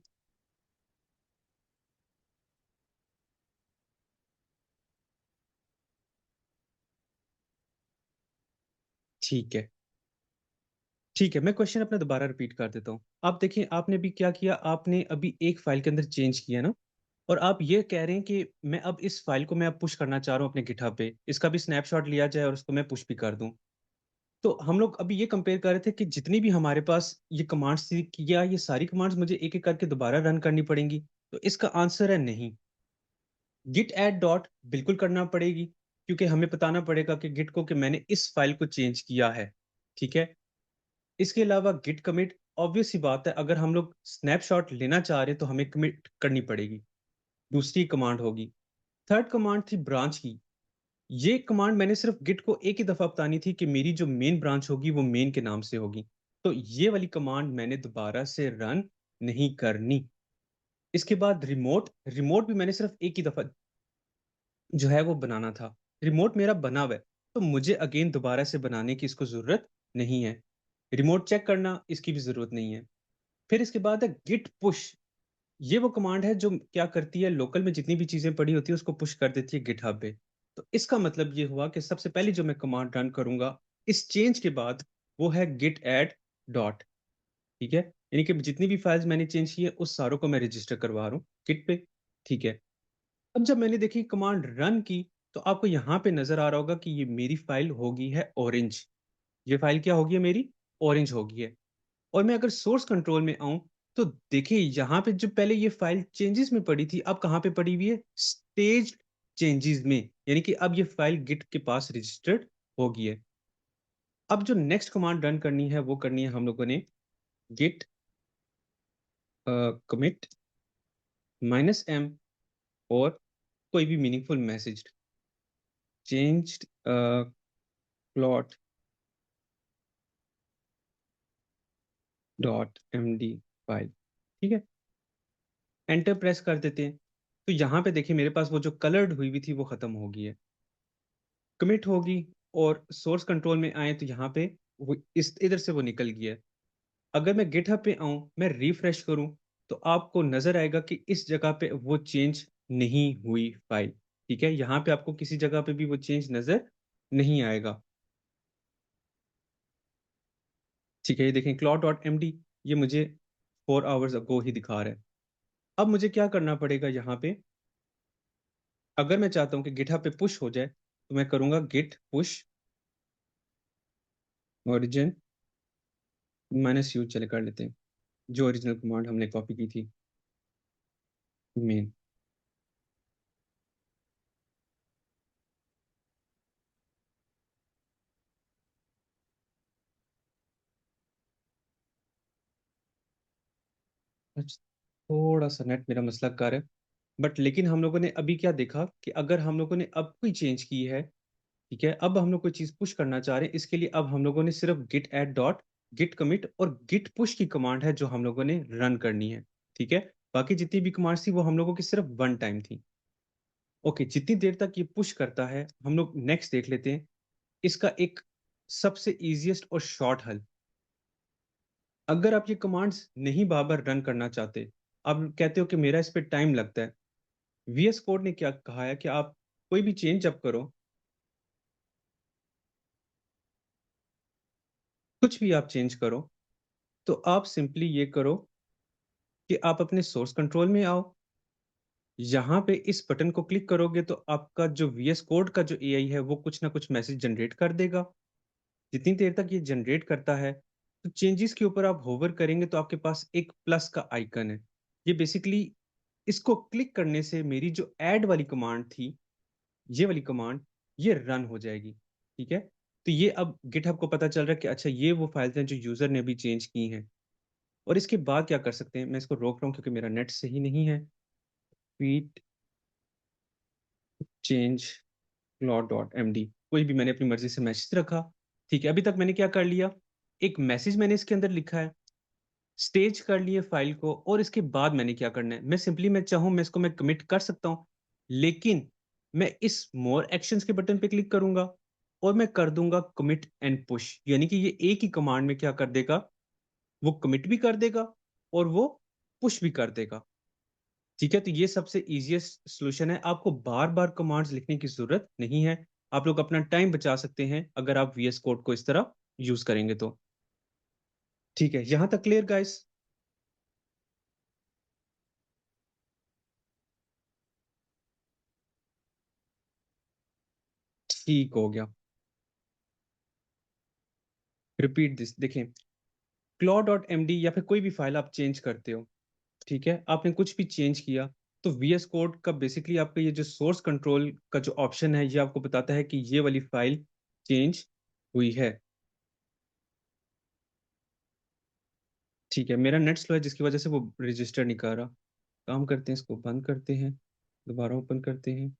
ठीक है, ठीक है, मैं क्वेश्चन अपना दोबारा रिपीट कर देता हूँ। आप देखिए, आपने भी क्या किया, आपने अभी एक फाइल के अंदर चेंज किया ना, और आप ये कह रहे हैं कि मैं अब इस फाइल को मैं अब पुश करना चाह रहा हूँ अपने गिटहब पे, इसका भी स्नैपशॉट लिया जाए और उसको मैं पुश भी कर दूं। तो हम लोग अभी ये कंपेयर कर रहे थे कि जितनी भी हमारे पास ये कमांड्स थी, क्या ये सारी कमांड्स मुझे एक एक करके दोबारा रन करनी पड़ेंगी? तो इसका आंसर है नहीं। गिट एड डॉट बिल्कुल करना पड़ेगी, क्योंकि हमें बताना पड़ेगा कि गिट को कि मैंने इस फाइल को चेंज किया है। ठीक है, इसके अलावा गिट कमिट, ऑब्वियस सी बात है, अगर हम लोग स्नैपशॉट लेना चाह रहे हैं तो हमें कमिट करनी पड़ेगी, दूसरी कमांड होगी। थर्ड कमांड थी ब्रांच की। ये कमांड मैंने सिर्फ गिट को एक ही दफा बतानी थी कि मेरी जो मेन ब्रांच होगी वो मेन के नाम से होगी। तो ये वाली कमांड मैंने दोबारा से रन नहीं करनी। इसके बाद रिमोट, रिमोट भी मैंने सिर्फ एक ही दफा जो है वो बनाना था। रिमोट मेरा बना हुआ है, तो मुझे अगेन दोबारा से बनाने की इसको जरूरत नहीं है। रिमोट चेक करना, इसकी भी जरूरत नहीं है। फिर इसके बाद है गिट पुश। ये वो कमांड है जो क्या करती है, लोकल में जितनी भी चीजें पड़ी होती है उसको पुश कर देती है गिटहब पे। तो इसका मतलब ये हुआ कि सबसे पहले जो मैं कमांड रन करूंगा इस चेंज के बाद, वो है गिट एड डॉट। ठीक है, यानी कि जितनी भी फाइल्स मैंने चेंज की है उस सारों को मैं रजिस्टर करवा रहा हूँ गिट पे। ठीक है, अब जब मैंने देखी कमांड रन की, तो आपको यहाँ पे नजर आ रहा होगा कि ये मेरी फाइल होगी है ऑरेंज। ये फाइल क्या होगी है मेरी? ऑरेंज होगी है। और मैं अगर सोर्स कंट्रोल में आऊं, तो देखिए यहाँ पे जो पहले ये फाइल चेंजेस में पड़ी थी, अब कहाँ पे पड़ी हुई है? स्टेज चेंजेस में, यानी कि अब ये फाइल गिट के पास रजिस्टर्ड होगी है। अब जो नेक्स्ट कमांड रन करनी है वो करनी है हम लोगों ने गिट कमिट -m, और कोई भी meaningful message changed plot dot md file. ठीक है, एंटर प्रेस कर देते हैं। तो यहाँ पे देखिए मेरे पास वो जो कलर्ड हुई हुई थी वो खत्म हो गई है। कमिट होगी और सोर्स कंट्रोल में आए तो यहाँ पे वो इस इधर से वो निकल गया है। अगर मैं गिटहब पे आऊं, मैं रिफ्रेश करूं, तो आपको नजर आएगा कि इस जगह पे वो चेंज नहीं हुई फाइल। ठीक है, यहाँ पे आपको किसी जगह पे भी वो चेंज नजर नहीं आएगा। ठीक है, ये देखें claude.md, ये मुझे 4 आवर्स अगो ही दिखा रहा है। अब मुझे क्या करना पड़ेगा यहाँ पे, अगर मैं चाहता हूँ कि गिटहब पे पुश हो जाए तो मैं करूंगा git push origin -u, चले कर लेते हैं, जो ओरिजिनल कमांड हमने कॉपी की थी मेन। थोड़ा सा नेट मेरा मसला कर है, बट लेकिन हम लोगों ने अभी क्या देखा कि अगर हम लोगों ने अब कोई चेंज की है, ठीक है, अब हम लोग कोई चीज पुश करना चाह रहे हैं, इसके लिए अब हम लोगों ने सिर्फ git add dot git commit और git push की कमांड है जो हम लोगों ने रन करनी है। ठीक है, बाकी जितनी भी कमांड्स थी वो हम लोगों की सिर्फ वन टाइम थी। ओके, जितनी देर तक ये पुश करता है हम लोग नेक्स्ट देख लेते हैं इसका एक सबसे इजीएस्ट और शॉर्ट हल। अगर आप ये कमांड्स नहीं बार बार रन करना चाहते, आप कहते हो कि मेरा इस पे टाइम लगता है, वीएस कोड ने क्या कहा है कि आप कोई भी चेंज जब करो, कुछ भी आप चेंज करो, तो आप सिंपली ये करो कि आप अपने सोर्स कंट्रोल में आओ, यहाँ पे इस बटन को क्लिक करोगे तो आपका जो वीएस कोड का जो एआई है वो कुछ ना कुछ मैसेज जनरेट कर देगा। जितनी देर तक ये जनरेट करता है, तो चेंजेस के ऊपर आप होवर करेंगे तो आपके पास एक प्लस का आइकन है। ये बेसिकली, इसको क्लिक करने से मेरी जो ऐड वाली कमांड थी, ये वाली कमांड, ये रन हो जाएगी। ठीक है, तो ये अब गिटहब को पता चल रहा है कि अच्छा ये वो फाइल्स हैं जो यूजर ने अभी चेंज की हैं। और इसके बाद क्या कर सकते हैं, मैं इसको रोक रहा हूँ क्योंकि मेरा नेट सही नहीं है। ट्वीट चेंज claude.md, कोई भी मैंने अपनी मर्जी से मैसेज रखा। ठीक है, अभी तक मैंने क्या कर लिया, एक मैसेज मैंने इसके अंदर लिखा है, स्टेज कर लिए फाइल को, और इसके बाद मैंने क्या करना है, मैं सिंपली, मैं चाहूं मैं इसको मैं कमिट कर सकता हूं, लेकिन मैं इस मोर एक्शंस के बटन पे क्लिक करूंगा और मैं कर दूंगा कमिट एंड पुश, यानी कि ये एक ही कमांड में क्या कर देगा, वो कमिट भी कर देगा और वो पुश भी कर देगा। ठीक है, तो ये सबसे इजीएस्ट सॉल्यूशन है, आपको बार बार कमांड्स लिखने की जरूरत नहीं है। आप लोग अपना टाइम बचा सकते हैं अगर आप वीएस कोड को इस तरह यूज करेंगे तो। ठीक है, यहां तक क्लियर गाइस? ठीक हो गया। रिपीट दिस, देखें, claw.md या फिर कोई भी फाइल आप चेंज करते हो, ठीक है, आपने कुछ भी चेंज किया, तो वीएस कोड का बेसिकली आपका ये जो सोर्स कंट्रोल का जो ऑप्शन है, ये आपको बताता है कि ये वाली फाइल चेंज हुई है। ठीक है, मेरा नेट स्लो है जिसकी वजह से वो रजिस्टर नहीं कर रहा। काम करते हैं, इसको बंद करते हैं, दोबारा ओपन करते हैं।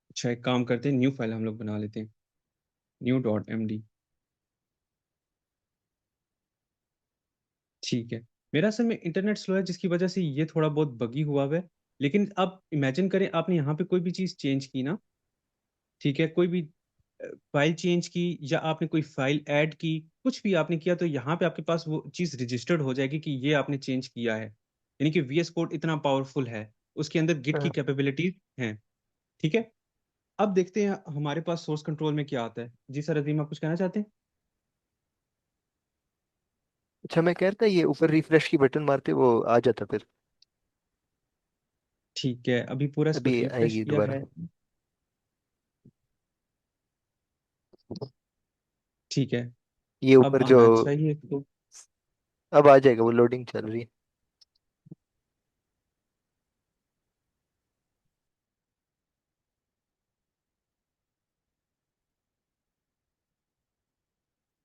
अच्छा, एक काम करते हैं, न्यू फाइल हम लोग बना लेते हैं, new.md। ठीक है, मेरा असल में इंटरनेट स्लो है जिसकी वजह से ये थोड़ा बहुत बगी हुआ है। लेकिन अब इमेजिन करें आपने यहाँ पे कोई भी चीज़ चेंज की ना, ठीक है, कोई भी फाइल चेंज की या आपने कोई फाइल ऐड की, कुछ भी आपने किया, तो यहाँ पे आपके पास वो चीज़ रजिस्टर्ड हो जाएगी कि ये आपने चेंज किया है। यानी कि वीएस कोड इतना पावरफुल है, उसके अंदर गिट की हाँ। कैपेबिलिटीज हैं। ठीक है, अब देखते हैं हमारे पास सोर्स कंट्रोल में क्या आता है। जी सर, अजीम आप कुछ कहना चाहते हैं? अच्छा, मैं कह रहा था ये ऊपर रिफ्रेश की बटन मारते वो आ जाता फिर। ठीक है, अभी पूरा इसको अभी रिफ्रेश आएगी किया दोबारा। है। ठीक है, ये अब ऊपर जो, आना चाहिए तो। अब आ जाएगा, वो लोडिंग चल रही है।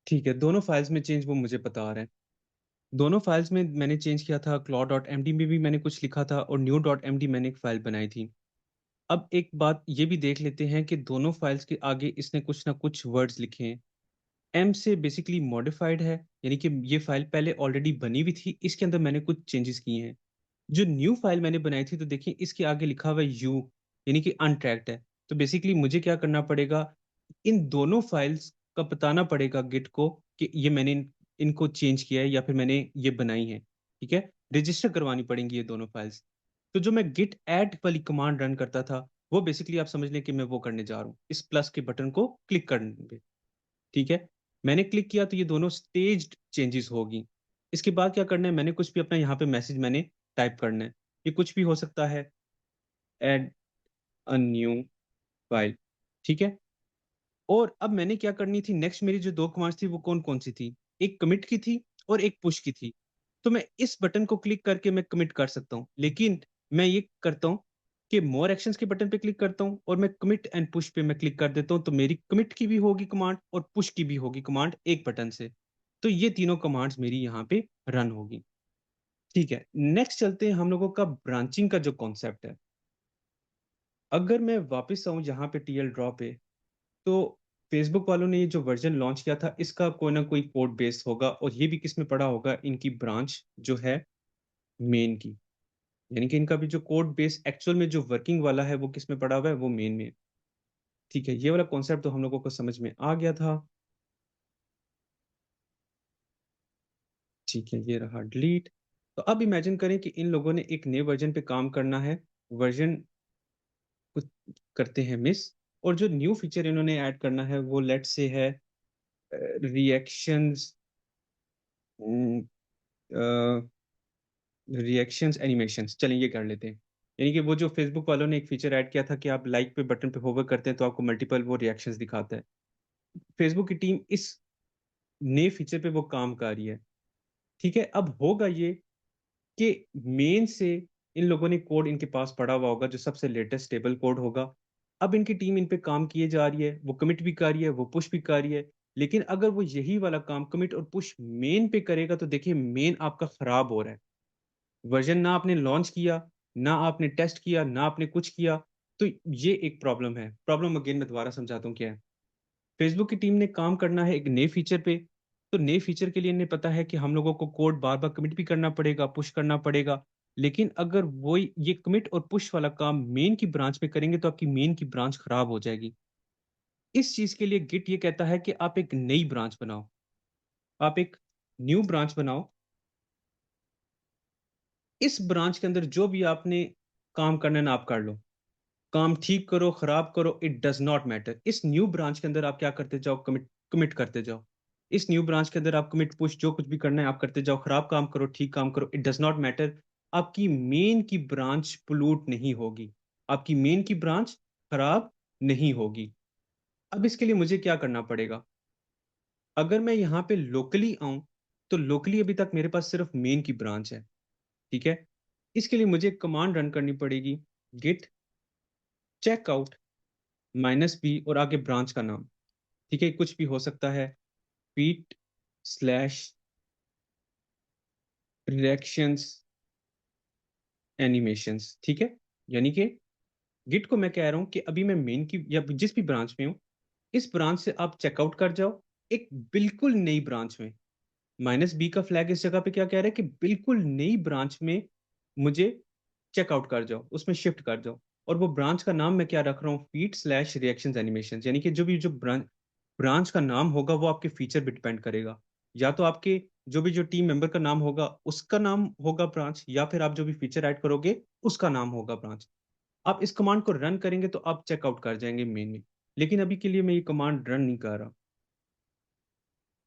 ठीक है, दोनों फाइल्स में चेंज वो मुझे बता रहे हैं। दोनों फाइल्स में मैंने चेंज किया था, claw.md में भी मैंने कुछ लिखा था और new.md मैंने एक फाइल बनाई थी। अब एक बात ये भी देख लेते हैं कि दोनों फाइल्स के आगे इसने कुछ ना कुछ वर्ड्स लिखे हैं। एम से बेसिकली मॉडिफाइड है, यानी कि ये फाइल पहले ऑलरेडी बनी हुई थी, इसके अंदर मैंने कुछ चेंजेस किए हैं। जो न्यू फाइल मैंने बनाई थी, तो देखिए इसके आगे लिखा हुआ है यू, यानी कि अनट्रैक्ड है। तो बेसिकली मुझे क्या करना पड़ेगा, इन दोनों फाइल्स का बताना पड़ेगा गिट को कि ये मैंने इनको चेंज किया है या फिर मैंने ये बनाई है। ठीक है, रजिस्टर करवानी पड़ेंगी ये दोनों फाइल्स। तो जो मैं गिट ऐड वाली कमांड रन करता था, वो बेसिकली आप समझ लें कि मैं वो करने जा रहा हूँ इस प्लस के बटन को क्लिक करने पे। ठीक है, मैंने क्लिक किया तो ये दोनों स्टेज्ड चेंजेस होगी। इसके बाद क्या करना है, मैंने कुछ भी अपना यहाँ पे मैसेज मैंने टाइप करना है। ये कुछ भी हो सकता है, ऐड अ न्यू फाइल। ठीक है, और अब मैंने क्या करनी थी, नेक्स्ट मेरी जो दो कमांड्स थी वो कौन कौन सी थी, एक कमिट की थी और एक पुश की थी। तो मैं इस बटन को क्लिक करके मैं कमिट कर सकता हूँ, लेकिन मैं ये करता हूँ कि मोर एक्शंस के बटन पे क्लिक करता हूँ और मैं कमिट एंड पुश पे मैं क्लिक कर देता हूँ, तो मेरी कमिट की भी होगी कमांड और पुश की भी होगी कमांड एक बटन से। तो ये तीनों कमांड्स मेरी यहाँ पे रन होगी। ठीक है, नेक्स्ट चलते हैं हम लोगों का ब्रांचिंग का जो कॉन्सेप्ट है। अगर मैं वापस आऊँ यहाँ पे टीएल ड्रॉ पे, तो फेसबुक वालों ने ये जो वर्जन लॉन्च किया था, इसका कोई ना कोई कोड बेस होगा, और ये भी किस में पड़ा होगा, इनकी ब्रांच जो है मेन की। यानी कि इनका भी जो कोड बेस एक्चुअल में जो वर्किंग वाला है वो किस में पड़ा हुआ है, वो मेन में। ठीक है, ये वाला कॉन्सेप्ट तो हम लोगों को समझ में आ गया था। ठीक है, ये रहा डिलीट। तो अब इमेजिन करें कि इन लोगों ने एक नए वर्जन पे काम करना है, वर्जन कुछ करते हैं मिस, और जो न्यू फीचर इन्होंने ऐड करना है वो लेट से है रिएक्शंस, रिएक्शंस एनिमेशंस। चलें ये कर लेते हैं। यानी कि वो जो फेसबुक वालों ने एक फीचर ऐड किया था कि आप लाइक पे बटन पे होवर करते हैं तो आपको मल्टीपल वो रिएक्शंस दिखाता है। फेसबुक की टीम इस नए फीचर पे वो काम कर रही है। ठीक है, अब होगा ये कि मेन से इन लोगों ने कोड इनके पास पड़ा हुआ होगा जो सबसे लेटेस्ट स्टेबल कोड होगा। अब इनकी टीम इन पे काम किए जा रही है, वो कमिट भी कर रही है, वो पुश भी कर रही है। लेकिन अगर वो यही वाला काम कमिट और पुश मेन पे करेगा, तो देखिए मेन आपका खराब हो रहा है। वर्जन ना आपने लॉन्च किया, ना आपने टेस्ट किया, ना आपने कुछ किया। तो ये एक प्रॉब्लम है। प्रॉब्लम अगेन मैं दोबारा समझाता हूँ क्या है। फेसबुक की टीम ने काम करना है एक नए फीचर पे, तो नए फीचर के लिए इन्हें पता है कि हम लोगों को कोड बार बार कमिट भी करना पड़ेगा, पुश करना पड़ेगा। लेकिन अगर वो ये कमिट और पुश वाला काम मेन की ब्रांच में करेंगे, तो आपकी मेन की ब्रांच खराब हो जाएगी। इस चीज के लिए गिट ये कहता है कि आप एक नई ब्रांच बनाओ, आप एक न्यू ब्रांच बनाओ। इस ब्रांच के अंदर जो भी आपने काम करना है ना, आप कर लो। काम ठीक करो, खराब करो, इट डज नॉट मैटर। इस न्यू ब्रांच के अंदर आप क्या करते जाओ, कमिट कमिट करते जाओ। इस न्यू ब्रांच के अंदर आप कमिट पुश जो कुछ भी करना है आप करते जाओ, खराब काम करो, ठीक काम करो, इट डज नॉट मैटर। आपकी मेन की ब्रांच पोllute नहीं होगी, आपकी मेन की ब्रांच खराब नहीं होगी। अब इसके लिए मुझे क्या करना पड़ेगा, अगर मैं यहाँ पे लोकली आऊं, तो लोकली अभी तक मेरे पास सिर्फ मेन की ब्रांच है। ठीक है, इसके लिए मुझे कमांड रन करनी पड़ेगी, गिट चेकआउट -b और आगे ब्रांच का नाम। ठीक है, कुछ भी हो सकता है, फीट स्लैश रिएक्शंस एनिमेशंस। ठीक है, यानी कि गिट को मैं कह रहा हूं कि अभी मैं मेन की या जिस भी ब्रांच में हूं, इस ब्रांच से आप चेकआउट कर जाओ एक बिल्कुल नई ब्रांच में। -b का फ्लैग इस जगह पे क्या कह रहा है कि बिल्कुल नई ब्रांच में मुझे चेकआउट कर जाओ, उसमें शिफ्ट कर जाओ। और वो ब्रांच का नाम मैं क्या रख रहा हूँ, फीट स्लैश रिएक्शंस एनिमेशन। यानी कि जो भी जो ब्रांच का नाम होगा वो आपके फीचर पे डिपेंड करेगा। या तो आपके जो भी जो टीम मेंबर का नाम होगा उसका नाम होगा ब्रांच, या फिर आप जो भी फीचर ऐड करोगे उसका नाम होगा ब्रांच। आप इस कमांड को रन करेंगे तो आप चेकआउट कर जाएंगे मेन में। लेकिन अभी के लिए मैं ये कमांड रन नहीं कर रहा।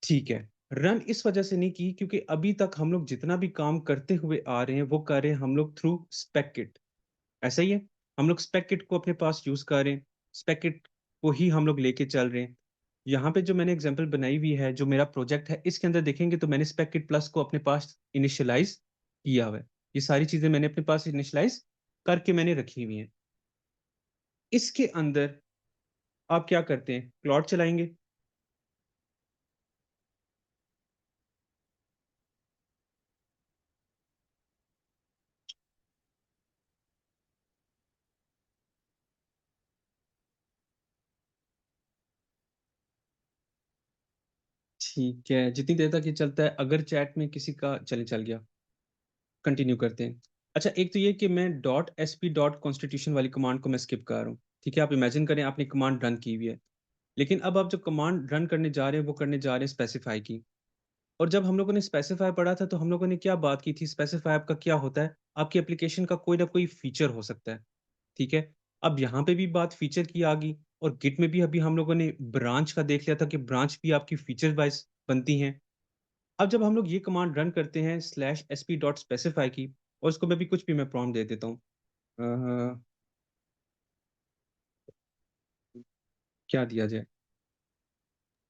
ठीक है, रन इस वजह से नहीं की क्योंकि अभी तक हम लोग जितना भी काम करते हुए आ रहे हैं वो कर रहे हैं हम लोग थ्रू स्पेक। ऐसा ही है, हम लोग स्पेक किट को अपने पास यूज कर रहे हैं, स्पेक किट को ही हम लोग लेके चल रहे हैं। यहाँ पे जो मैंने एग्जांपल बनाई हुई है, जो मेरा प्रोजेक्ट है, इसके अंदर देखेंगे तो मैंने स्पेक किट प्लस को अपने पास इनिशियलाइज किया हुआ है। ये सारी चीजें मैंने अपने पास इनिशियलाइज करके मैंने रखी हुई हैं। इसके अंदर आप क्या करते हैं, क्लॉड चलाएंगे। ठीक है, जितनी देर तक ये चलता है, अगर चैट में किसी का चल गया, कंटिन्यू करते हैं। अच्छा, एक तो ये कि मैं .sp.constitution वाली कमांड को मैं स्किप कर रहा हूँ। ठीक है, आप इमेजिन करें आपने कमांड रन की हुई है, लेकिन अब आप जो कमांड रन करने जा रहे हैं वो करने जा रहे हैं स्पेसिफाई की। और जब हम लोगों ने स्पेसिफाई पढ़ा था तो हम लोगों ने क्या बात की थी, स्पेसिफाई आपका क्या होता है, आपकी एप्लीकेशन का कोई ना कोई फीचर हो सकता है। ठीक है, अब यहाँ पे भी बात फीचर की आ गई, और गिट में भी अभी हम लोगों ने ब्रांच का देख लिया था कि ब्रांच भी आपकी फीचर वाइज बनती हैं। अब जब हम लोग ये कमांड रन करते हैं /sp.specify की, और इसको मैं भी कुछ भी मैं प्रॉम्प्ट दे देता हूँ, अ, क्या दिया जाए,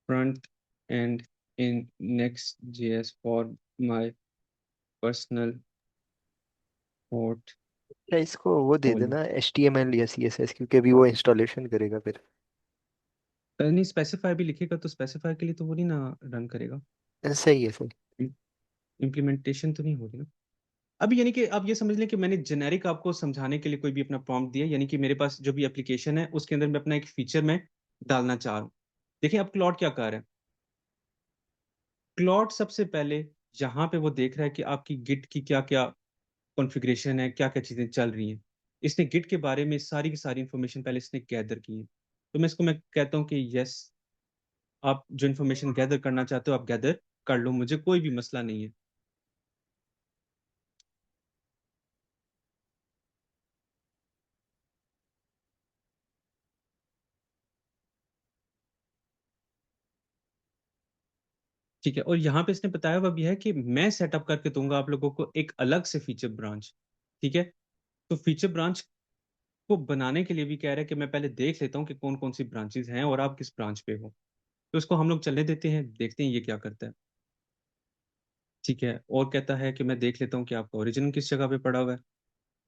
front and in next JS for my personal क्या इसको वो दे पोर्टफोलियो। देना HTML या CSS, क्योंकि अभी वो इंस्टॉलेशन करेगा फिर। नहीं, स्पेसिफाई भी लिखेगा तो स्पेसिफाई के लिए तो वो नहीं ना रन करेगा, सही है सही। इम्प्लीमेंटेशन तो नहीं होगी ना अभी। यानी कि आप ये समझ लें कि मैंने जेनेरिक आपको समझाने के लिए कोई भी अपना प्रॉम्प्ट दिया, यानी कि मेरे पास जो भी एप्लीकेशन है उसके अंदर मैं अपना एक फीचर में डालना चाह रहा हूँ। देखिए अब क्लॉड क्या कर रहा है, क्लॉड सबसे पहले यहाँ पे वो देख रहा है कि आपकी गिट की क्या क्या कॉन्फ़िगरेशन है, क्या क्या चीज़ें चल रही हैं। इसने गिट के बारे में सारी की सारी इंफॉर्मेशन पहले इसने गैदर की है। तो मैं कहता हूँ कि यस, आप जो इन्फॉर्मेशन गैदर करना चाहते हो आप गैदर कर लो, मुझे कोई भी मसला नहीं है। ठीक है, और यहाँ पे इसने बताया हुआ भी है कि मैं सेटअप करके दूंगा आप लोगों को एक अलग से फीचर ब्रांच। ठीक है, तो फीचर ब्रांच को बनाने के लिए भी कह रहा है कि मैं पहले देख लेता हूँ कि कौन कौन सी ब्रांचेस हैं और आप किस ब्रांच पे हो। तो इसको हम लोग चलने देते हैं, देखते हैं ये क्या करता है। ठीक है, और कहता है कि मैं देख लेता हूँ कि आपका ओरिजिन किस जगह पे पड़ा हुआ है।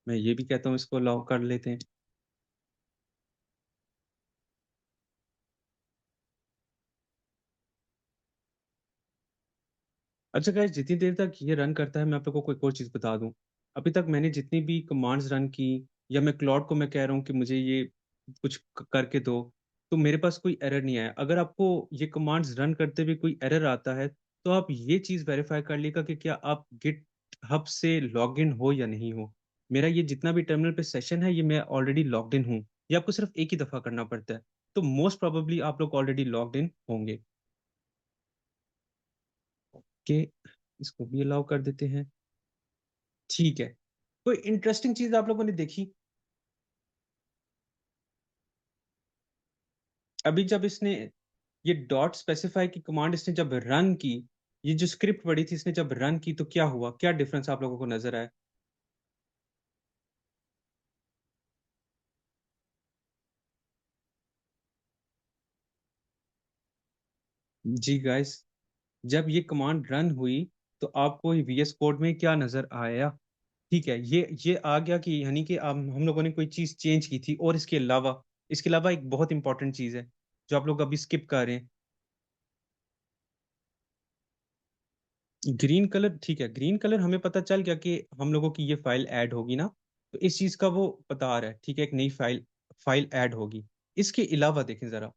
मैं ये भी कहता हूँ, इसको अलाउ कर लेते हैं। अच्छा गाइस, जितनी देर तक ये रन करता है मैं आप लोगों को एक और चीज़ बता दूं। अभी तक मैंने जितनी भी कमांड्स रन की, या मैं क्लॉड को मैं कह रहा हूँ कि मुझे ये कुछ करके दो, तो मेरे पास कोई एरर नहीं आया। अगर आपको ये कमांड्स रन करते हुए कोई एरर आता है तो आप ये चीज़ वेरीफाई कर लीजिएगा कि क्या आप गिट हब से लॉग इन हो या नहीं हो। मेरा ये जितना भी टर्मिनल पे सेशन है ये मैं ऑलरेडी लॉग्ड इन हूँ। ये आपको सिर्फ एक ही दफ़ा करना पड़ता है, तो मोस्ट प्रोबेबली आप लोग ऑलरेडी लॉग्ड इन होंगे। कि इसको भी अलाउ कर देते हैं। ठीक है, कोई इंटरेस्टिंग चीज आप लोगों ने देखी अभी जब इसने ये डॉट स्पेसिफाई की कमांड इसने जब रन की, ये जो स्क्रिप्ट पड़ी थी इसने जब रन की तो क्या हुआ, क्या डिफरेंस आप लोगों को नजर आया? जी गाइस, जब ये कमांड रन हुई तो आपको VS कोड में क्या नजर आया? ठीक है, ये आ गया कि यानी कि हम लोगों ने कोई चीज चेंज की थी। और इसके अलावा एक बहुत इंपॉर्टेंट चीज है जो आप लोग अभी स्किप कर रहे हैं, ग्रीन कलर। ठीक है, ग्रीन कलर हमें पता चल गया कि हम लोगों की ये फाइल ऐड होगी ना, तो इस चीज का वो बता रहा है। ठीक है, एक नई फाइल फाइल ऐड होगी। इसके अलावा देखें जरा,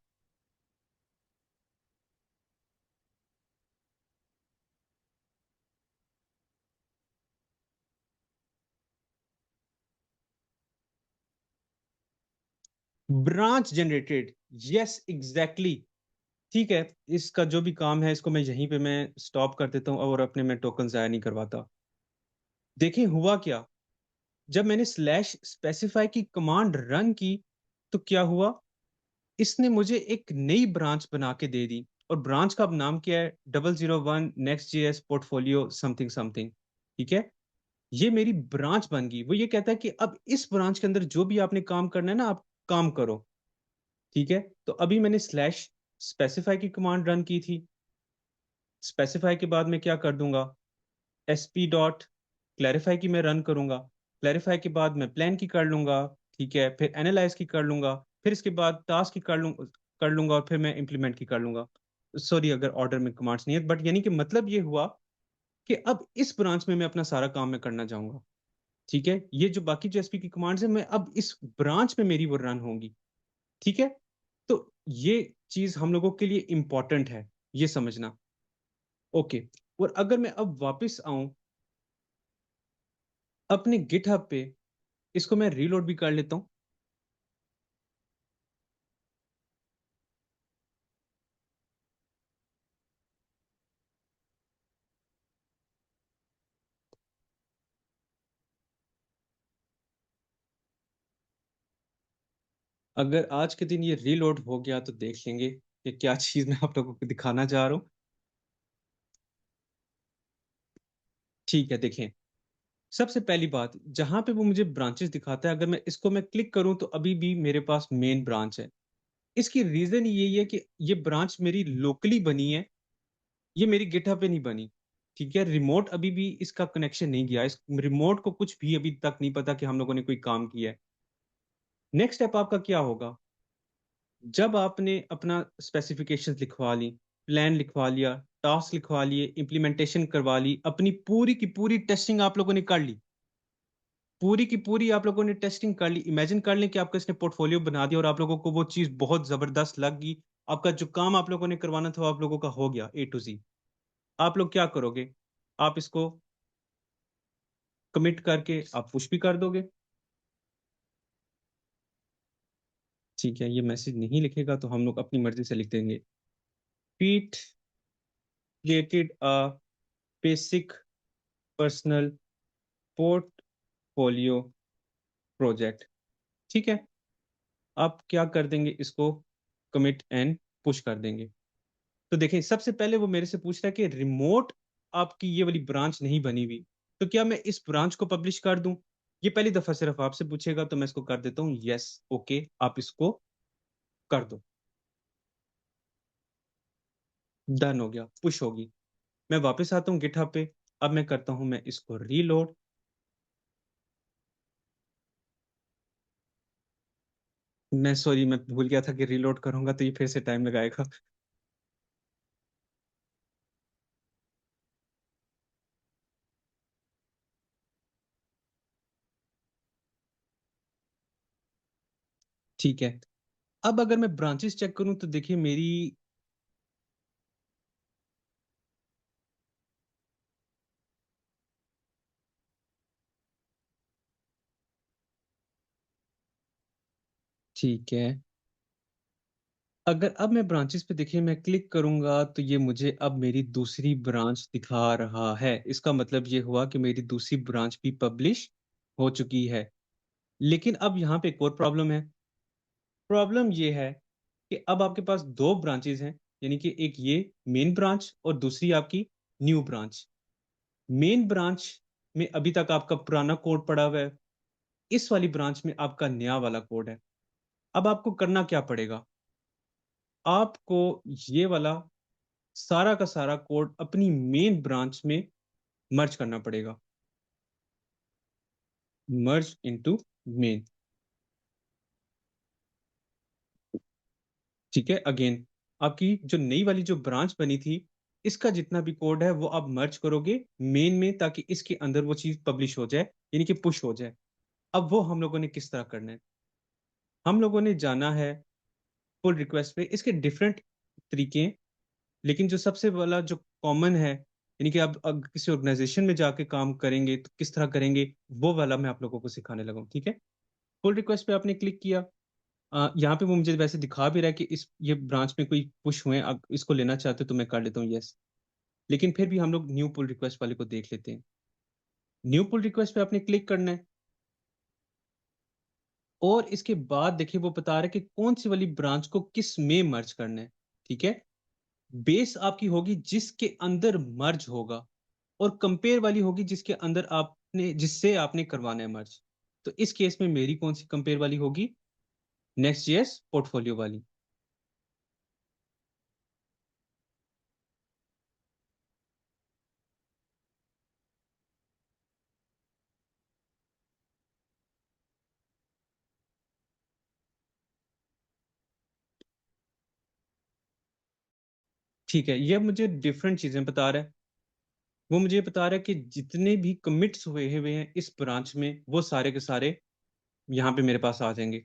ब्रांच जनरेटेड, यस एग्जैक्टली। ठीक है, इसका जो भी काम है इसको मैं यहीं पे मैं स्टॉप कर देता हूँ और अपने में टोकन जाया नहीं करवाता। देखें हुआ क्या, जब मैंने /स्पेसिफाई की कमांड रन की तो क्या हुआ, इसने मुझे एक नई ब्रांच बना के दे दी। और ब्रांच का अब नाम क्या है, 001 next JS portfolio something something. ठीक है, ये मेरी ब्रांच बन गई। वो ये कहता है कि अब इस ब्रांच के अंदर जो भी आपने काम करना है ना आप काम करो। ठीक है, तो अभी मैंने /स्पेसिफाई की कमांड रन की थी। स्पेसिफाई के बाद मैं क्या कर दूंगा, SP.क्लैरिफाई की मैं रन करूंगा। क्लैरिफाई के बाद मैं प्लान की कर लूंगा। ठीक है, फिर एनालाइज की कर लूंगा, फिर इसके बाद टास्क की कर लूंगा और फिर मैं इंप्लीमेंट की कर लूंगा। सॉरी अगर ऑर्डर में कमांड्स नहीं है, बट यानी कि मतलब ये हुआ कि अब इस ब्रांच में मैं अपना सारा काम मैं करना चाहूंगा। ठीक है, ये जो बाकी जो SP की कमांड्स है मैं अब इस ब्रांच में मेरी वो रन होंगी। ठीक है, तो ये चीज हम लोगों के लिए इंपॉर्टेंट है, ये समझना। ओके, और अगर मैं अब वापस आऊं अपने गिटहब पे, इसको मैं रीलोड भी कर लेता हूं। अगर आज के दिन ये रीलोड हो गया तो देख लेंगे कि क्या चीज मैं आप लोगों को दिखाना चाह रहा हूँ। ठीक है, देखें, सबसे पहली बात, जहां पे वो मुझे ब्रांचेस दिखाता है, अगर मैं इसको मैं क्लिक करूं तो अभी भी मेरे पास मेन ब्रांच है। इसकी रीजन यही है कि ये ब्रांच मेरी लोकली बनी है, ये मेरी गिटहब पे नहीं बनी। ठीक है, रिमोट अभी भी इसका कनेक्शन नहीं गया, इस रिमोट को कुछ भी अभी तक नहीं पता कि हम लोगों ने कोई काम किया है। नेक्स्ट स्टेप आपका क्या होगा, जब आपने अपना स्पेसिफिकेशंस लिखवा ली, प्लान लिखवा लिया, टास्क लिखवा लिए, इम्प्लीमेंटेशन करवा ली, अपनी पूरी की पूरी टेस्टिंग आप लोगों ने कर ली, पूरी की पूरी आप लोगों ने टेस्टिंग कर ली, इमेजिन कर लें कि आपका इसने पोर्टफोलियो बना दिया और आप लोगों को वो चीज बहुत जबरदस्त लग गई, आपका जो काम आप लोगों ने करवाना था वो आप लोगों का हो गया A to Z। आप लोग क्या करोगे, आप इसको कमिट करके आप पुश भी कर दोगे। ठीक है, ये मैसेज नहीं लिखेगा तो हम लोग अपनी मर्जी से लिख देंगे, पीट created a basic personal portfolio project. ठीक है, आप क्या कर देंगे, इसको कमिट एंड पुश कर देंगे। तो देखें, सबसे पहले वो मेरे से पूछ रहा है कि रिमोट आपकी ये वाली ब्रांच नहीं बनी हुई, तो क्या मैं इस ब्रांच को पब्लिश कर दूं। ये पहली दफा सिर्फ आपसे पूछेगा तो मैं इसको कर देता हूँ यस, ओके, आप इसको कर दो। डन हो गया, पुश होगी। मैं वापस आता हूँ गिटहब पे, अब मैं करता हूँ मैं इसको रीलोड। मैं सॉरी, मैं भूल गया था कि रीलोड करूंगा तो ये फिर से टाइम लगाएगा। ठीक है, अब अगर मैं ब्रांचेस चेक करूं तो देखिए मेरी, ठीक है, अगर अब मैं ब्रांचेस पे देखिए मैं क्लिक करूंगा तो ये मुझे अब मेरी दूसरी ब्रांच दिखा रहा है। इसका मतलब ये हुआ कि मेरी दूसरी ब्रांच भी पब्लिश हो चुकी है। लेकिन अब यहाँ पे एक और प्रॉब्लम है। प्रॉब्लम ये है कि अब आपके पास दो ब्रांचेस हैं, यानी कि एक ये मेन ब्रांच और दूसरी आपकी न्यू ब्रांच। मेन ब्रांच में अभी तक आपका पुराना कोड पड़ा हुआ है, इस वाली ब्रांच में आपका नया वाला कोड है। अब आपको करना क्या पड़ेगा, आपको ये वाला सारा का सारा कोड अपनी मेन ब्रांच में मर्ज करना पड़ेगा, मर्ज इनटू मेन। ठीक है, अगेन आपकी जो नई वाली जो ब्रांच बनी थी, इसका जितना भी कोड है वो आप मर्ज करोगे मेन में, ताकि इसके अंदर वो चीज पब्लिश हो जाए, यानी कि पुश हो जाए। अब वो हम लोगों ने किस तरह करना है, हम लोगों ने जाना है पुल रिक्वेस्ट पे। इसके डिफरेंट तरीके हैं, लेकिन जो सबसे वाला जो कॉमन है, यानी कि आप अगर किसी ऑर्गेनाइजेशन में जाके काम करेंगे तो किस तरह करेंगे, वो वाला मैं आप लोगों को सिखाने लगा हूँ। ठीक है, पुल रिक्वेस्ट पे आपने क्लिक किया, यहाँ पे वो मुझे वैसे दिखा भी रहा है कि इस ये ब्रांच में कोई पुश हुए हैं, आप इसको लेना चाहते हो तो मैं कर लेता हूँ यस। लेकिन फिर भी हम लोग न्यू पुल रिक्वेस्ट वाले को देख लेते हैं। न्यू पुल रिक्वेस्ट पे आपने क्लिक करना है, और इसके बाद देखिए वो बता रहा है कि कौन सी वाली ब्रांच को किस में मर्ज करना है। ठीक है, बेस आपकी होगी जिसके अंदर मर्ज होगा, और कंपेयर वाली होगी जिसके अंदर आपने जिससे आपने करवाना है मर्ज। तो इस केस में मेरी कौन सी कंपेयर वाली होगी, नेक्स्ट जीएस पोर्टफोलियो वाली। ठीक है, ये मुझे डिफरेंट चीजें बता रहा है। वो मुझे बता रहा है कि जितने भी कमिट्स हुए हुए हैं इस ब्रांच में, वो सारे के सारे यहाँ पे मेरे पास आ जाएंगे।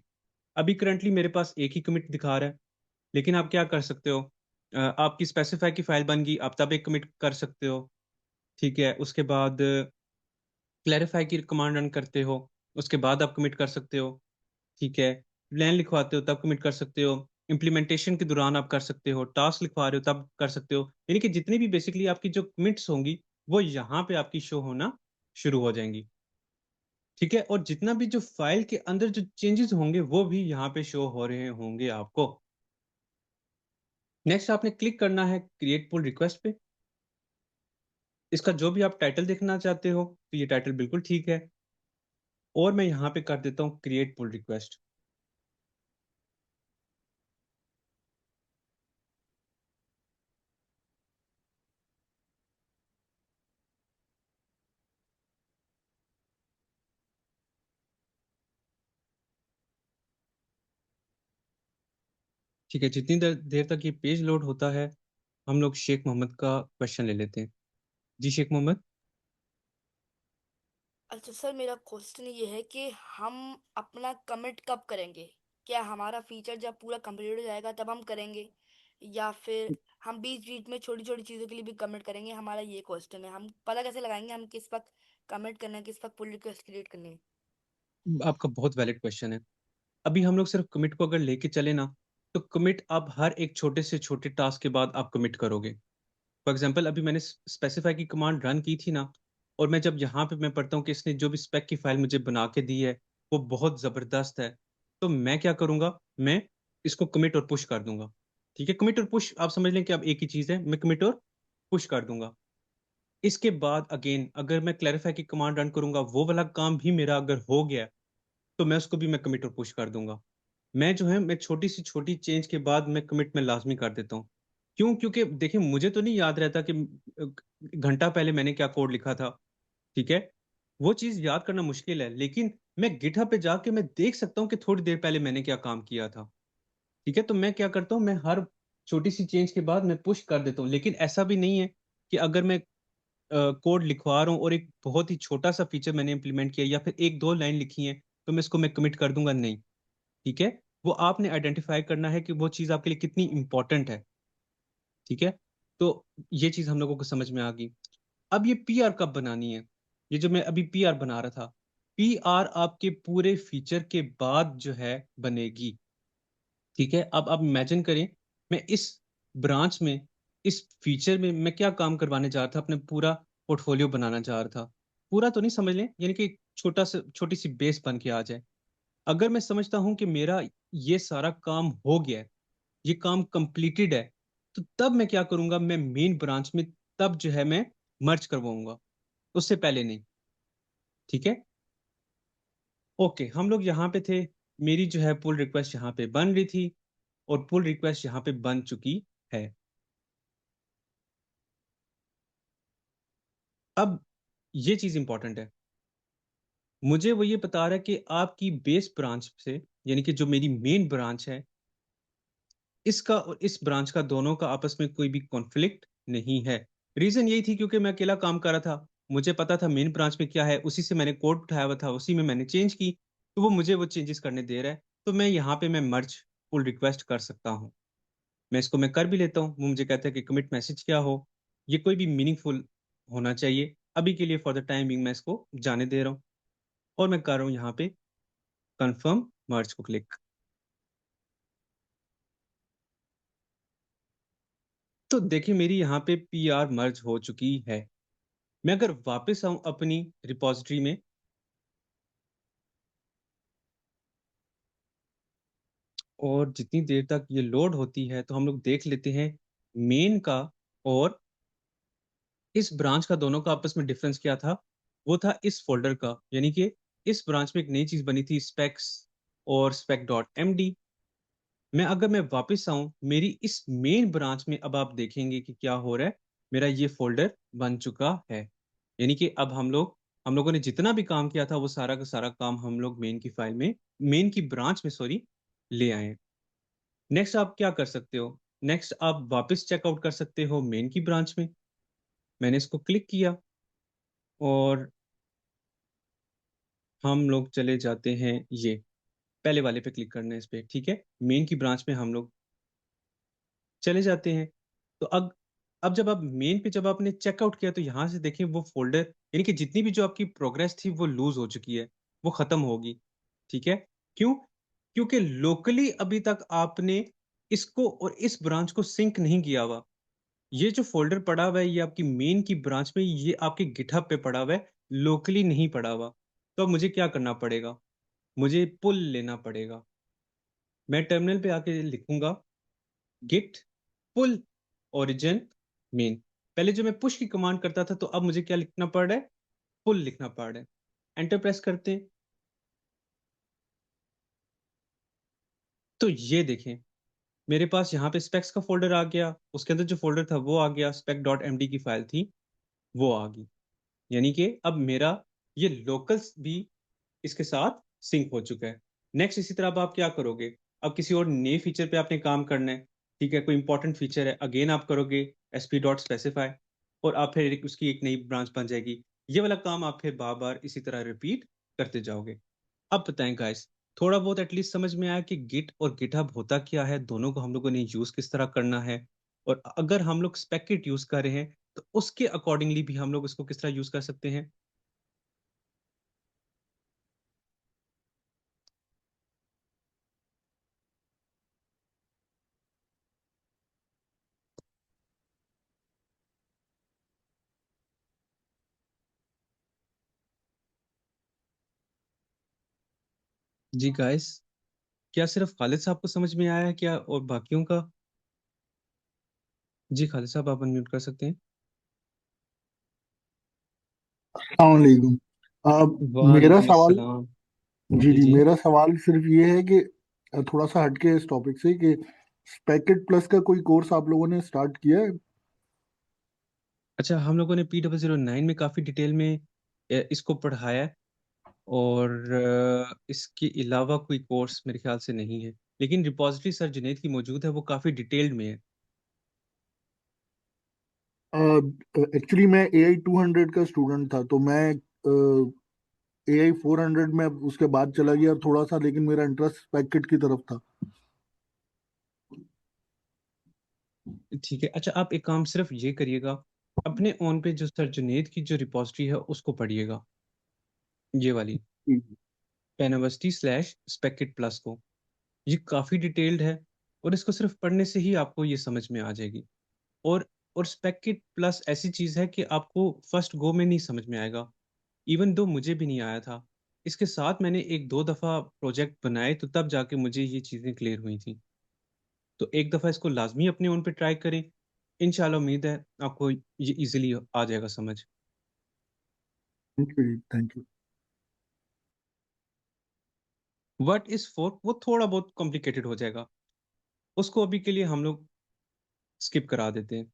अभी करंटली मेरे पास एक ही कमिट दिखा रहा है, लेकिन आप क्या कर सकते हो, आपकी स्पेसिफाई की फाइल बन गई, आप तब एक कमिट कर सकते हो। ठीक है, उसके बाद क्लैरिफाई की कमांड रन करते हो, उसके बाद आप कमिट कर सकते हो। ठीक है, प्लान लिखवाते हो तब कमिट कर सकते हो, इम्प्लीमेंटेशन के दौरान आप कर सकते हो, टास्क लिखवा रहे हो तब कर सकते हो। यानी कि जितनी भी बेसिकली आपकी जो कमिट्स होंगी वो यहाँ पे आपकी शो होना शुरू हो जाएंगी। ठीक है, और जितना भी जो फाइल के अंदर जो चेंजेस होंगे वो भी यहाँ पे शो हो रहे होंगे आपको। नेक्स्ट आपने क्लिक करना है क्रिएट पुल रिक्वेस्ट पे। इसका जो भी आप टाइटल देखना चाहते हो तो ये टाइटल बिल्कुल ठीक है, और मैं यहाँ पे कर देता हूँ क्रिएट पुल रिक्वेस्ट। ठीक है, जितनी देर देर तक ये पेज लोड होता है हम लोग शेख मोहम्मद का क्वेश्चन ले लेते हैं। जी शेख मोहम्मद। अच्छा सर, मेरा क्वेश्चन ये है कि हम अपना कमिट कब करेंगे? क्या हमारा फीचर जब पूरा कंप्लीट हो जाएगा तब हम करेंगे, या फिर हम बीच बीच में छोटी छोटी चीज़ों के लिए भी कमिट करेंगे? हमारा ये क्वेश्चन है, हम पता कैसे लगाएंगे हम किस वक्त कमिट करना है, किस वक्त पुल रिक्वेस्ट क्रिएट करनी है? आपका बहुत वैलिड क्वेश्चन है। अभी हम लोग सिर्फ कमिट को अगर लेके चले ना, तो कमिट आप हर एक छोटे से छोटे टास्क के बाद आप कमिट करोगे। फॉर एग्जाम्पल अभी मैंने स्पेसिफाई की कमांड रन की थी ना, और मैं जब यहाँ पे मैं पढ़ता हूँ कि इसने जो भी स्पेक की फाइल मुझे बना के दी है वो बहुत ज़बरदस्त है, तो मैं क्या करूँगा, मैं इसको कमिट और पुश कर दूंगा। ठीक है, कमिट और पुश आप समझ लें कि अब एक ही चीज़ है, मैं कमिट और पुश कर दूंगा। इसके बाद अगेन अगर मैं क्लैरिफाई की कमांड रन करूंगा, वो वाला काम भी मेरा अगर हो गया तो मैं उसको भी मैं कमिट और पुश कर दूंगा। मैं जो है मैं छोटी सी छोटी चेंज के बाद मैं कमिट में लाजमी कर देता हूँ। क्यों? क्योंकि देखिए मुझे तो नहीं याद रहता कि घंटा पहले मैंने क्या कोड लिखा था। ठीक है, वो चीज याद करना मुश्किल है, लेकिन मैं गिटहब पे जाके मैं देख सकता हूँ कि थोड़ी देर पहले मैंने क्या काम किया था। ठीक है, तो मैं क्या करता हूँ, मैं हर छोटी सी चेंज के बाद मैं पुश कर देता हूँ। लेकिन ऐसा भी नहीं है कि अगर मैं कोड लिखवा रहा हूँ और एक बहुत ही छोटा सा फीचर मैंने इंप्लीमेंट किया या फिर एक दो लाइन लिखी है तो मैं इसको मैं कमिट कर दूंगा, नहीं। ठीक है, वो आपने आइडेंटिफाई करना है कि वो चीज़ आपके लिए कितनी इंपॉर्टेंट है। ठीक है, तो ये चीज़ हम लोगों को समझ में आ गई। अब ये पीआर कब बनानी है? ये जो मैं अभी पीआर बना रहा था, पीआर आपके पूरे फीचर के बाद जो है बनेगी। ठीक है, अब आप इमेजिन करें मैं इस ब्रांच में, इस फीचर में मैं क्या काम करवाने जा रहा था, अपने पूरा पोर्टफोलियो बनाना चाह रहा था। पूरा तो नहीं समझ लें, यानी कि छोटा सा छोटी सी बेस बन के आ जाए। अगर मैं समझता हूं कि मेरा ये सारा काम हो गया है, ये काम कंप्लीटेड है, तो तब मैं क्या करूंगा, मैं मेन ब्रांच में तब जो है मैं मर्ज करवाऊंगा, उससे पहले नहीं। ठीक है, ओके, हम लोग यहाँ पे थे। मेरी जो है पुल रिक्वेस्ट यहाँ पे बन रही थी और पुल रिक्वेस्ट यहाँ पे बन चुकी है। अब ये चीज इंपॉर्टेंट है, मुझे वो ये बता रहा है कि आपकी बेस ब्रांच से, यानी कि जो मेरी मेन ब्रांच है, इसका और इस ब्रांच का दोनों का आपस में कोई भी कॉन्फ्लिक्ट नहीं है। रीजन यही थी क्योंकि मैं अकेला काम कर रहा था, मुझे पता था मेन ब्रांच में क्या है, उसी से मैंने कोड उठाया हुआ था, उसी में मैंने चेंज की, तो वो मुझे वो चेंजेस करने दे रहा है। तो मैं यहाँ पे मैं मर्ज पुल रिक्वेस्ट कर सकता हूँ। मैं इसको मैं कर भी लेता हूँ। वो मुझे कहता है कि कमिट मैसेज क्या हो, ये कोई भी मीनिंगफुल होना चाहिए। अभी के लिए फॉर द टाइम बिंग मैं इसको जाने दे रहा हूँ, और मैं कर रहा हूँ यहाँ पे कंफर्म मर्ज को क्लिक। तो देखिए मेरी यहाँ पे पीआर मर्ज हो चुकी है। मैं अगर वापस आऊं अपनी रिपॉजिटरी में, और जितनी देर तक ये लोड होती है तो हम लोग देख लेते हैं मेन का और इस ब्रांच का दोनों का आपस में डिफरेंस क्या था। वो था इस फोल्डर का, यानी कि इस ब्रांच में एक नई चीज बनी थी स्पेक्स और spec डॉट md। मैं वापस आऊं मेरी इस मेन ब्रांच में, अब आप देखेंगे कि क्या हो रहा है, मेरा ये फोल्डर बन चुका है। यानी कि अब हम लोगों ने जितना भी काम किया था वो सारा का सारा काम हम लोग मेन की फाइल में, मेन की ब्रांच में सॉरी, ले आए हैं। नेक्स्ट आप क्या कर सकते हो, नेक्स्ट आप वापस चेकआउट कर सकते हो मेन की ब्रांच में। मैंने इसको क्लिक किया और हम लोग चले जाते हैं, ये पहले वाले पे क्लिक करना है इस पे। ठीक है, मेन की ब्रांच में हम लोग चले जाते हैं। तो अब जब आप मेन पे जब आपने चेकआउट किया तो यहाँ से देखिए वो फोल्डर, यानी कि जितनी भी जो आपकी प्रोग्रेस थी वो लूज हो चुकी है, वो खत्म होगी। ठीक है, क्यों? क्योंकि लोकली अभी तक आपने इसको और इस ब्रांच को सिंक नहीं किया हुआ। ये जो फोल्डर पड़ा हुआ है ये आपकी मेन की ब्रांच में, ये आपके गिटहब पे पड़ा हुआ है, लोकली नहीं पड़ा हुआ। तो अब मुझे क्या करना पड़ेगा? मुझे पुल लेना पड़ेगा। मैं टर्मिनल पे आके लिखूंगा गिट पुल ओरिजिन मेन। पहले जो मैं पुश की कमांड करता था, तो अब मुझे क्या लिखना पड़ रहा है? पुल लिखना पड़ रहा है। एंटर प्रेस करते हैं तो ये देखें मेरे पास यहाँ पे स्पेक्स का फोल्डर आ गया, उसके अंदर जो फोल्डर था वो आ गया, spec डॉट एमडी की फाइल थी वो आ गई। यानी कि अब मेरा ये लोकल्स भी इसके साथ सिंक हो चुका है। नेक्स्ट इसी तरह अब आप क्या करोगे? अब किसी और नए फीचर पे आपने काम करना है, ठीक है, कोई इंपॉर्टेंट फीचर है, अगेन आप करोगे sp डॉट स्पेसिफाई, और आप फिर उसकी एक नई ब्रांच बन जाएगी। ये वाला काम आप फिर बार बार इसी तरह रिपीट करते जाओगे। अब बताएं गाइस, थोड़ा बहुत एटलीस्ट समझ में आया कि गिट और गिटहब होता क्या है, दोनों को हम लोगों ने यूज किस तरह करना है, और अगर हम लोग स्पेकिट यूज कर रहे हैं तो उसके अकॉर्डिंगली भी हम लोग इसको किस तरह यूज कर सकते हैं। जी गाइस, क्या सिर्फ खालिद साहब को समझ में आया है क्या, और बाकियों का? जी खालिद साहब आप अनम्यूट कर सकते हैं। अस्सलामुअलैकुम। मेरा वालेकुम सवाल, अस्सलाम। जी जी जी, जी। मेरा सवाल सिर्फ ये है कि थोड़ा सा हटके इस टॉपिक से, कि स्पेकेट प्लस का कोई कोर्स आप लोगों ने स्टार्ट किया है? अच्छा, हम लोगों ने P009 में काफ़ी डिटेल में इसको पढ़ाया है, और इसके अलावा कोई कोर्स मेरे ख्याल से नहीं है, लेकिन रिपॉजिटरी सर जुनेद की मौजूद है, वो काफ़ी डिटेल्ड में है। एक्चुअली मैं AI 200 का स्टूडेंट था, तो मैं AI 400 में उसके बाद चला गया थोड़ा सा, लेकिन मेरा इंटरेस्ट स्पेकेट की तरफ था। ठीक है, अच्छा आप एक काम सिर्फ ये करिएगा, अपने ऑन पे जो सर जुनेद की जो रिपॉजिटरी है उसको पढ़िएगा, ये वाली जी, पेनावर्सिटी स्लैश स्पेकिट प्लस को। ये काफ़ी डिटेल्ड है, और इसको सिर्फ पढ़ने से ही आपको ये समझ में आ जाएगी। और और स्पेकिट प्लस ऐसी चीज़ है कि आपको फर्स्ट गो में नहीं समझ में आएगा, इवन दो मुझे भी नहीं आया था। इसके साथ मैंने एक दो दफ़ा प्रोजेक्ट बनाए, तो तब जाके मुझे ये चीज़ें क्लियर हुई थी। तो एक दफ़ा इसको लाजमी अपने ओन पे ट्राई करें, इंशाल्लाह उम्मीद है आपको ये इजीली आ जाएगा समझ। Thank you thank you. What is fork वो थोड़ा बहुत कॉम्प्लिकेटेड हो जाएगा, उसको अभी के लिए हम लोग स्किप करा देते हैं,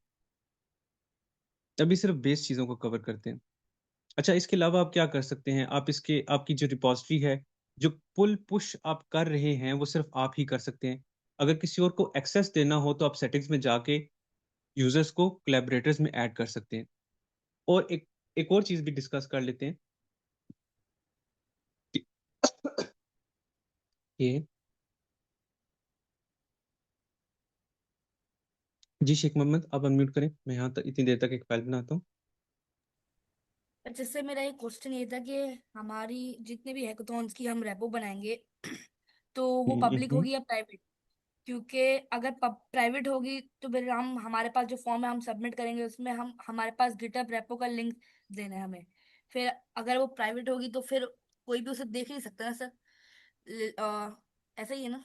अभी सिर्फ बेस चीज़ों को कवर करते हैं। अच्छा, इसके अलावा आप क्या कर सकते हैं, आप इसके आपकी जो रिपॉजिटरी है, जो पुल पुश आप कर रहे हैं वो सिर्फ आप ही कर सकते हैं। अगर किसी और को एक्सेस देना हो तो आप सेटिंग्स में जाके यूजर्स को कोलैबोरेटर्स में ऐड कर सकते हैं। और एक और चीज़ भी डिस्कस कर लेते हैं कि ये, जी शेख मोहम्मद आप अनम्यूट करें, मैं यहाँ तक इतनी देर तक एक फाइल बनाता हूँ। जैसे मेरा एक क्वेश्चन ये था कि हमारी जितने भी हैकाथॉन्स की हम रेपो बनाएंगे तो वो पब्लिक हम्म। होगी या प्राइवेट? क्योंकि अगर प्राइवेट होगी तो फिर हम हमारे पास जो फॉर्म है हम सबमिट करेंगे, उसमें हम हमारे पास गिटहब रेपो का लिंक देना है हमें। फिर अगर वो प्राइवेट होगी तो फिर कोई भी उसे देख नहीं सकता ना सर? ऐसा ही है ना?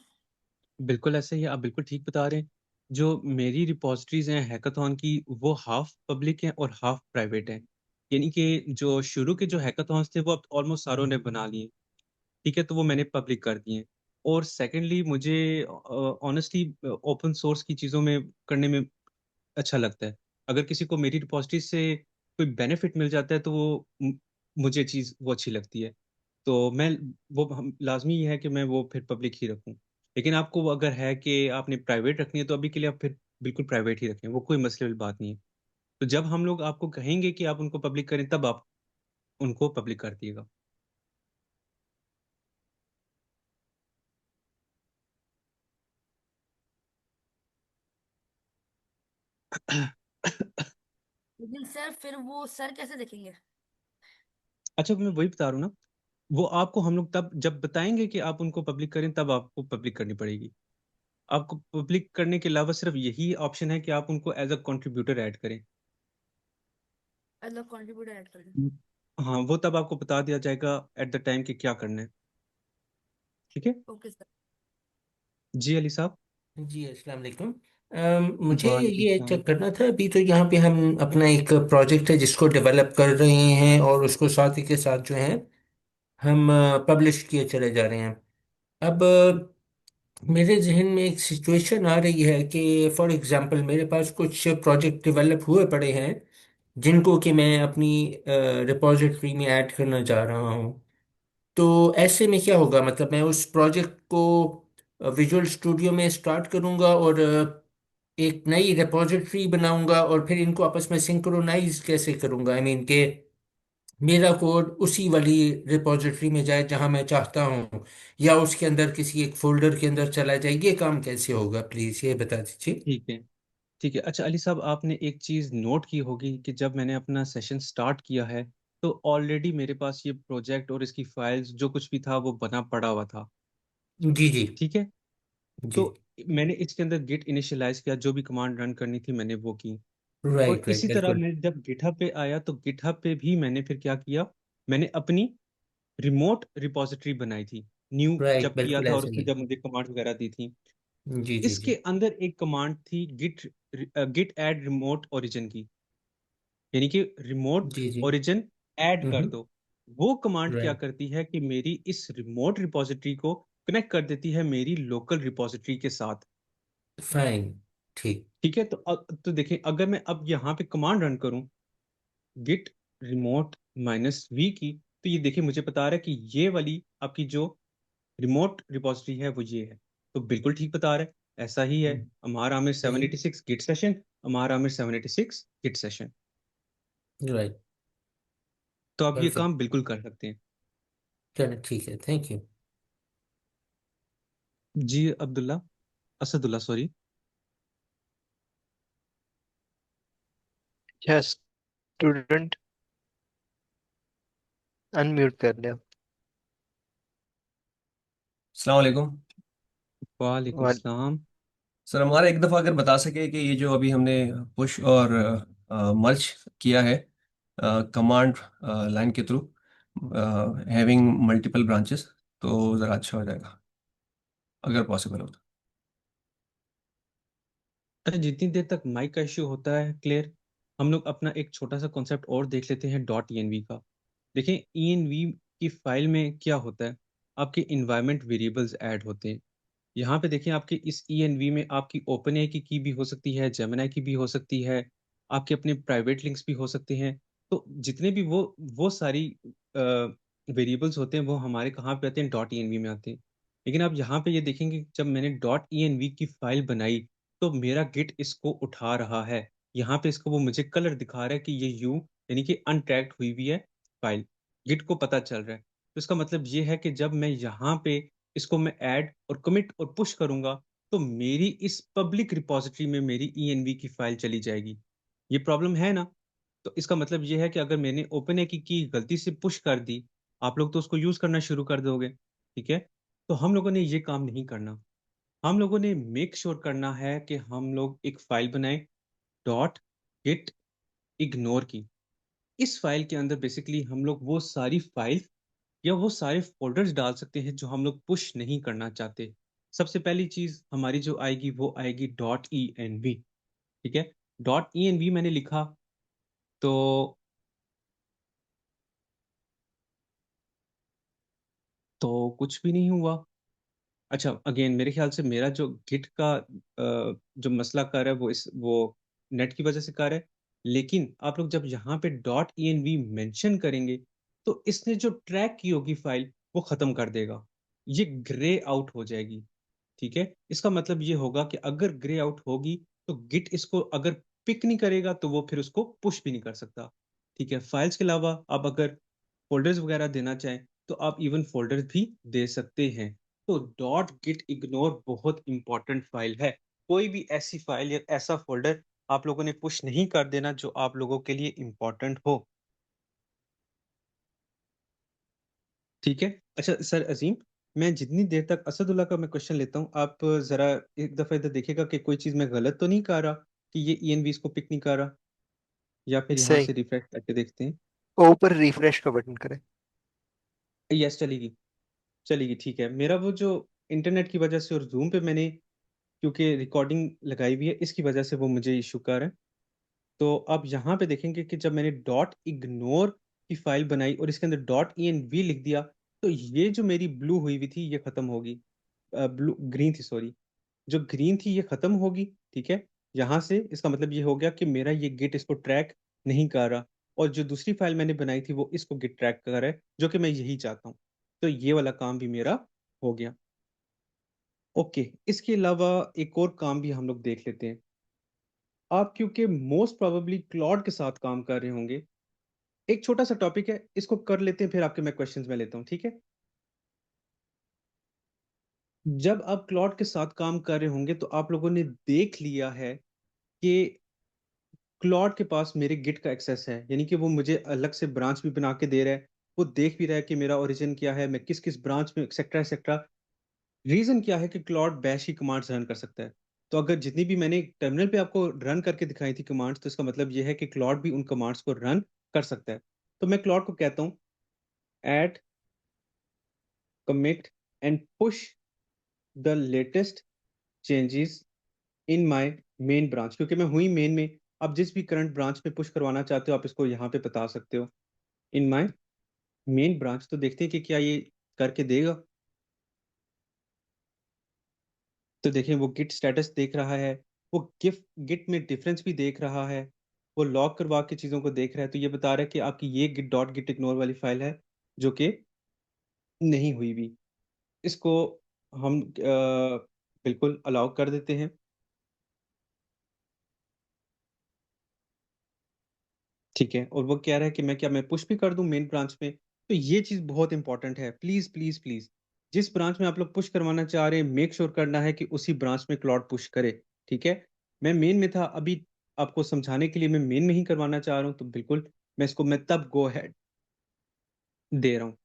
बिल्कुल ऐसे ही, आप बिल्कुल ठीक बता रहे हैं। जो मेरी रिपॉजिटरीज हैं हैकाथॉन की, वो हाफ पब्लिक हैं और हाफ प्राइवेट हैं। यानी कि जो शुरू के जो हैकाथॉन्स थे वो अब ऑलमोस्ट सारों ने बना लिए, ठीक है, तो वो मैंने पब्लिक कर दिए। और सेकेंडली मुझे ऑनेस्टली ओपन सोर्स की चीज़ों में करने में अच्छा लगता है। अगर किसी को मेरी रिपॉजिटरी से कोई बेनिफिट मिल जाता है तो वो मुझे चीज़ वो अच्छी लगती है। तो मैं वो हम लाजमी ये है कि मैं वो फिर पब्लिक ही रखूं। लेकिन आपको वो अगर है कि आपने प्राइवेट रखनी है तो अभी के लिए आप फिर बिल्कुल प्राइवेट ही रखें, वो कोई मसले वाली बात नहीं है। तो जब हम लोग आपको कहेंगे कि आप उनको पब्लिक करें तब आप उनको पब्लिक कर दिएगा। लेकिन सर फिर वो सर कैसे देखेंगे? अच्छा, मैं वही बता रहा हूँ ना, वो आपको हम लोग तब जब बताएंगे कि आप उनको पब्लिक करें, तब आपको पब्लिक करनी पड़ेगी। आपको पब्लिक करने के अलावा सिर्फ यही ऑप्शन है कि आप उनको एज अ कंट्रीब्यूटर ऐड करें। मतलब कंट्रीब्यूटर ऐड कर दें। हाँ, वो तब आपको बता दिया जाएगा एट द टाइम कि क्या करना है। ठीक है ओके सर। जी, अली साहब। जी अस्सलाम वालेकुम। मुझे वालेकुम ये सलाम। चेक करना था, अभी तो यहाँ पे हम अपना एक प्रोजेक्ट है जिसको डेवलप कर रहे हैं और उसको साथ ही के साथ जो है हम पब्लिश किए चले जा रहे हैं। अब मेरे जहन में एक सिचुएशन आ रही है कि फॉर एग्जांपल मेरे पास कुछ प्रोजेक्ट डेवलप हुए पड़े हैं जिनको कि मैं अपनी रिपॉजिटरी में ऐड करना चाह रहा हूँ। तो ऐसे में क्या होगा, मतलब मैं उस प्रोजेक्ट को विजुअल स्टूडियो में स्टार्ट करूंगा और एक नई रिपॉजिटरी बनाऊंगा और फिर इनको आपस में सिंक्रोनाइज कैसे करूंगा, आई मीन के मेरा कोड उसी वाली रिपॉजिटरी में जाए जहां मैं चाहता हूं, या उसके अंदर किसी एक फोल्डर के अंदर चला जाए। ये काम कैसे होगा, प्लीज ये बता दीजिए। ठीक है, ठीक है। अच्छा अली साहब, आपने एक चीज़ नोट की होगी कि जब मैंने अपना सेशन स्टार्ट किया है, तो ऑलरेडी मेरे पास ये प्रोजेक्ट और इसकी फाइल्स जो कुछ भी था वो बना पड़ा हुआ था। जी जी ठीक है। जी। तो मैंने इसके अंदर गिट इनिशियलाइज किया, जो भी कमांड रन करनी थी मैंने वो की। और राइट राइट इसी तरह बिल्कुल। मैं जब गिटहब पे आया तो गिटहब पे भी मैंने फिर क्या किया, मैंने अपनी रिमोट रिपॉजिटरी बनाई थी, न्यू राइट जब किया बिल्कुल था और ऐसे उसमें ही। जब मुझे कमांड वगैरह दी थी। जी जी इसके जी अंदर एक कमांड थी git git add remote origin की, यानी कि रिमोट जी जी। ओरिजिन ऐड कर हम्म। दो। वो कमांड क्या राइट। करती है कि मेरी इस रिमोट रिपॉजिटरी को कनेक्ट कर देती है मेरी लोकल रिपॉजिटरी के साथ। फाइन। ठीक। ठीक है। तो देखिए, अगर मैं अब यहाँ पे कमांड रन करूं गिट रिमोट -v की, तो ये देखिए मुझे बता रहा है कि ये वाली आपकी जो रिमोट रिपॉजिटरी है वो ये है। तो बिल्कुल ठीक बता रहा है, ऐसा ही है। हमारा आमिर सही। 786 गिट सेशन, हमारा आमिर 786 गिट सेशन। राइट। तो आप ये परफेक्ट। काम बिल्कुल कर सकते हैं। चलो ठीक है, थैंक यू। जी अब्दुल्ला, असदुल्ला सॉरी। अच्छा स्टूडेंट, अनम्यूट कर लिया। अस्सलाम वालेकुम। वालेकुम वाल सलाम। सर हमारा एक दफ़ा अगर बता सके कि ये जो अभी हमने पुश और मर्ज किया है कमांड लाइन के थ्रू, हैविंग मल्टीपल ब्रांचेस, तो ज़रा अच्छा हो जाएगा अगर पॉसिबल हो तो। अरे जितनी देर तक माइक का इश्यू होता है क्लियर, हम लोग अपना एक छोटा सा कॉन्सेप्ट और देख लेते हैं डॉट env का। देखें, env की फाइल में क्या होता है, आपके इन्वायरमेंट वेरिएबल्स ऐड होते हैं। यहाँ पे देखें, आपके इस env में आपकी ओपन ए की भी हो सकती है, जेमिनी की भी हो सकती है, आपके अपने प्राइवेट लिंक्स भी हो सकते हैं। तो जितने भी वो सारी वेरिएबल्स होते हैं वो हमारे कहाँ पे आते हैं, डॉट env में आते हैं। लेकिन आप यहाँ पे ये देखेंगे, जब मैंने डॉट env की फाइल बनाई तो मेरा गिट इसको उठा रहा है। यहाँ पे इसको वो मुझे कलर दिखा रहा है कि ये यू, यानी कि अनट्रैक्ड हुई हुई है फाइल, गिट को पता चल रहा है। तो इसका मतलब ये है कि जब मैं यहाँ पे इसको मैं ऐड और कमिट और पुश करूंगा, तो मेरी इस पब्लिक रिपॉजिटरी में मेरी env की फाइल चली जाएगी। ये प्रॉब्लम है ना। तो इसका मतलब ये है कि अगर मैंने ओपन ए की गलती से पुश कर दी, आप लोग तो उसको यूज करना शुरू कर दोगे। ठीक है। तो हम लोगों ने ये काम नहीं करना। हम लोगों ने मेक श्योर करना है कि हम लोग एक फाइल बनाएं, डॉट गिट इग्नोर की। इस फाइल के अंदर बेसिकली हम लोग वो सारी फाइल या वो सारे फोल्डर्स डाल सकते हैं जो हम लोग पुश नहीं करना चाहते। सबसे पहली चीज हमारी जो आएगी वो आएगी डॉट env। ठीक है। डॉट env मैंने लिखा, तो कुछ भी नहीं हुआ। अच्छा, अगेन मेरे ख्याल से मेरा जो गिट का जो मसला कर रहा है वो नेट की वजह से कर रहा है। लेकिन आप लोग जब यहाँ पे डॉट env मेंशन करेंगे, तो इसने जो ट्रैक की होगी फाइल वो खत्म कर देगा, ये ग्रे आउट हो जाएगी। ठीक है। इसका मतलब ये होगा कि अगर ग्रे आउट होगी तो गिट इसको अगर पिक नहीं करेगा तो वो फिर उसको पुश भी नहीं कर सकता। ठीक है। फाइल्स के अलावा आप अगर फोल्डर्स वगैरह देना चाहें तो आप इवन फोल्डर्स भी दे सकते हैं। तो डॉट गिट इग्नोर बहुत इंपॉर्टेंट फाइल है। कोई भी ऐसी फाइल या ऐसा फोल्डर आप लोगों ने पुश नहीं कर देना जो आप लोगों के लिए इम्पोर्टेंट हो। ठीक है। अच्छा सर अजीम, मैं जितनी देर तक असदुल्ला का मैं क्वेश्चन लेता हूँ, आप जरा एक दफा इधर देखिएगा कि कोई चीज मैं गलत तो नहीं कर रहा, कि ये ईएनवीज को पिक नहीं कर रहा, या फिर यहाँ सही। से रिफ्रेश करके देखते हैं। ऊपर रिफ्रेश का बटन करें। यस, चलेगी। चलेगी, ठीक है। मेरा वो जो इंटरनेट की वजह से और जूम पे मैंने क्योंकि रिकॉर्डिंग लगाई हुई है, इसकी वजह से वो मुझे इशू कर है। तो आप यहाँ पे देखेंगे कि जब मैंने डॉट इग्नोर की फाइल बनाई और इसके अंदर डॉट ई लिख दिया, तो ये जो मेरी ब्लू हुई हुई थी ये खत्म होगी। ब्लू ग्रीन थी, सॉरी, जो ग्रीन थी ये खत्म होगी। ठीक है। यहाँ से इसका मतलब ये हो गया कि मेरा ये गिट इसको ट्रैक नहीं कर रहा, और जो दूसरी फाइल मैंने बनाई थी वो इसको गिट ट्रैक कर रहा है, जो कि मैं यही चाहता हूँ। तो ये वाला काम भी मेरा हो गया। ओके, इसके अलावा एक और काम भी हम लोग देख लेते हैं। आप क्योंकि मोस्ट प्रोबेबली क्लॉड के साथ काम कर रहे होंगे, एक छोटा सा टॉपिक है, इसको कर लेते हैं, फिर आपके मैं क्वेश्चंस में लेता हूँ, ठीक है। जब आप क्लॉड के साथ काम कर रहे होंगे तो आप लोगों ने देख लिया है कि क्लॉड के पास मेरे गिट का एक्सेस है, यानी कि वो मुझे अलग से ब्रांच भी बना के दे रहा है। वो देख भी रहा है कि मेरा ओरिजिन क्या है, मैं किस किस ब्रांच में, एक्सेट्रा एक्सेट्रा। रीजन क्या है कि क्लॉड बैश की कमांड्स रन कर सकता है। तो अगर जितनी भी मैंने टर्मिनल पे आपको रन करके दिखाई थी कमांड्स, तो इसका मतलब ये है कि क्लॉड भी उन कमांड्स को रन कर सकता है। तो मैं क्लॉड को कहता हूँ add commit and push the latest changes in my main branch, क्योंकि मैं हुई मेन में। आप जिस भी करंट ब्रांच में पुश करवाना चाहते हो आप इसको यहाँ पे बता सकते हो, इन माय मेन ब्रांच। तो देखते हैं कि क्या ये करके देगा। तो देखिए वो गिट स्टेटस देख रहा है, वो गिफ गिट में डिफरेंस भी देख रहा है, वो लॉग करवा के चीज़ों को देख रहा है। तो ये बता रहा है कि आपकी ये गिट डॉट गिट इग्नोर वाली फाइल है जो कि नहीं हुई भी। इसको हम बिल्कुल अलाउ कर देते हैं। ठीक है। और वो कह रहा है कि मैं पुश भी कर दूं मेन ब्रांच में। तो ये चीज़ बहुत इंपॉर्टेंट है, प्लीज़ प्लीज़ प्लीज़। जिस ब्रांच में आप लोग पुश करवाना चाह रहे हैं मेक श्योर करना है कि उसी ब्रांच में क्लॉड पुश करे। ठीक है। मैं मेन में था अभी, आपको समझाने के लिए मैं मेन में ही करवाना चाह रहा हूँ, तो बिल्कुल मैं तब गो अहेड दे रहा हूँ।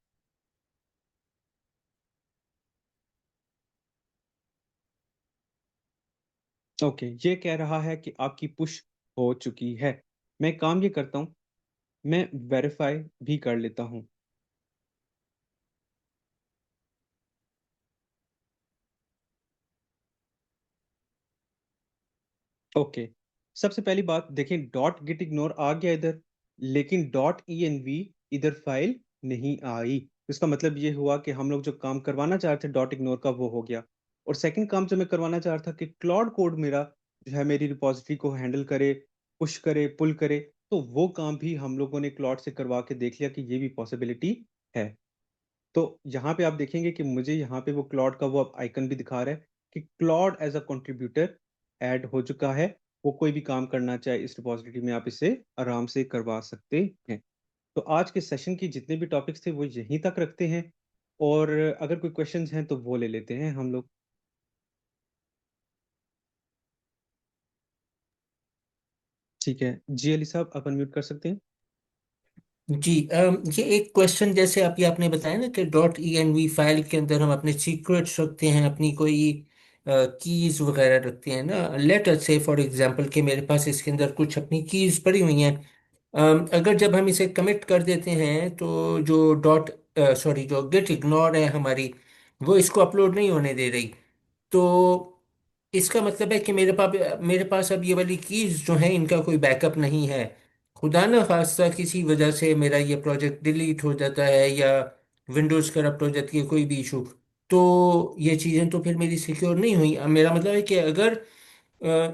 ओके, ये कह रहा है कि आपकी पुश हो चुकी है। मैं काम ये करता हूँ, मैं वेरीफाई भी कर लेता हूँ। ओके, सबसे पहली बात देखें, डॉट गेट इग्नोर आ गया इधर, लेकिन डॉट ई एन वी इधर फाइल नहीं आई। इसका मतलब ये हुआ कि हम लोग जो काम करवाना चाह रहे थे डॉट इग्नोर का वो हो गया। और सेकंड काम जो मैं करवाना चाह रहा था कि क्लाउड कोड मेरा जो है मेरी रिपॉजिटरी को हैंडल करे, पुश करे, पुल करे, तो वो काम भी हम लोगों ने क्लाउड से करवा के देख लिया कि ये भी पॉसिबिलिटी है। तो यहाँ पे आप देखेंगे कि मुझे यहाँ पे वो क्लॉड का वो आइकन भी दिखा रहा है कि Claude as a contributor add हो चुका है। वो कोई भी काम करना चाहे इस रिपॉजिटरी में आप इसे आराम से करवा सकते हैं। तो आज के सेशन की जितने भी टॉपिक्स थे वो यहीं तक रखते हैं, और अगर कोई क्वेश्चंस हैं तो वो ले लेते हैं हम लोग। ठीक है जी, अली साहब आप अनम्यूट कर सकते हैं। जी ये एक क्वेश्चन, जैसे अभी आपने बताया ना कि डॉट ई फाइल के अंदर हम अपने सीक्रेट्स रखते हैं, अपनी कोई कीज वगैरह रखते हैं ना। लेट अस से फॉर एग्जांपल कि मेरे पास इसके अंदर कुछ अपनी कीज पड़ी हुई हैं। अगर जब हम इसे कमिट कर देते हैं तो जो जो गेट इग्नोर है हमारी, वो इसको अपलोड नहीं होने दे रही। तो इसका मतलब है कि मेरे पास अब ये वाली कीज जो है इनका कोई बैकअप नहीं है। खुदा ना खास्ता किसी वजह से मेरा ये प्रोजेक्ट डिलीट हो जाता है या विंडोज करप्ट हो जाती है, कोई भी इशू, तो ये चीज़ें तो फिर मेरी सिक्योर नहीं हुई। अब मेरा मतलब है कि अगर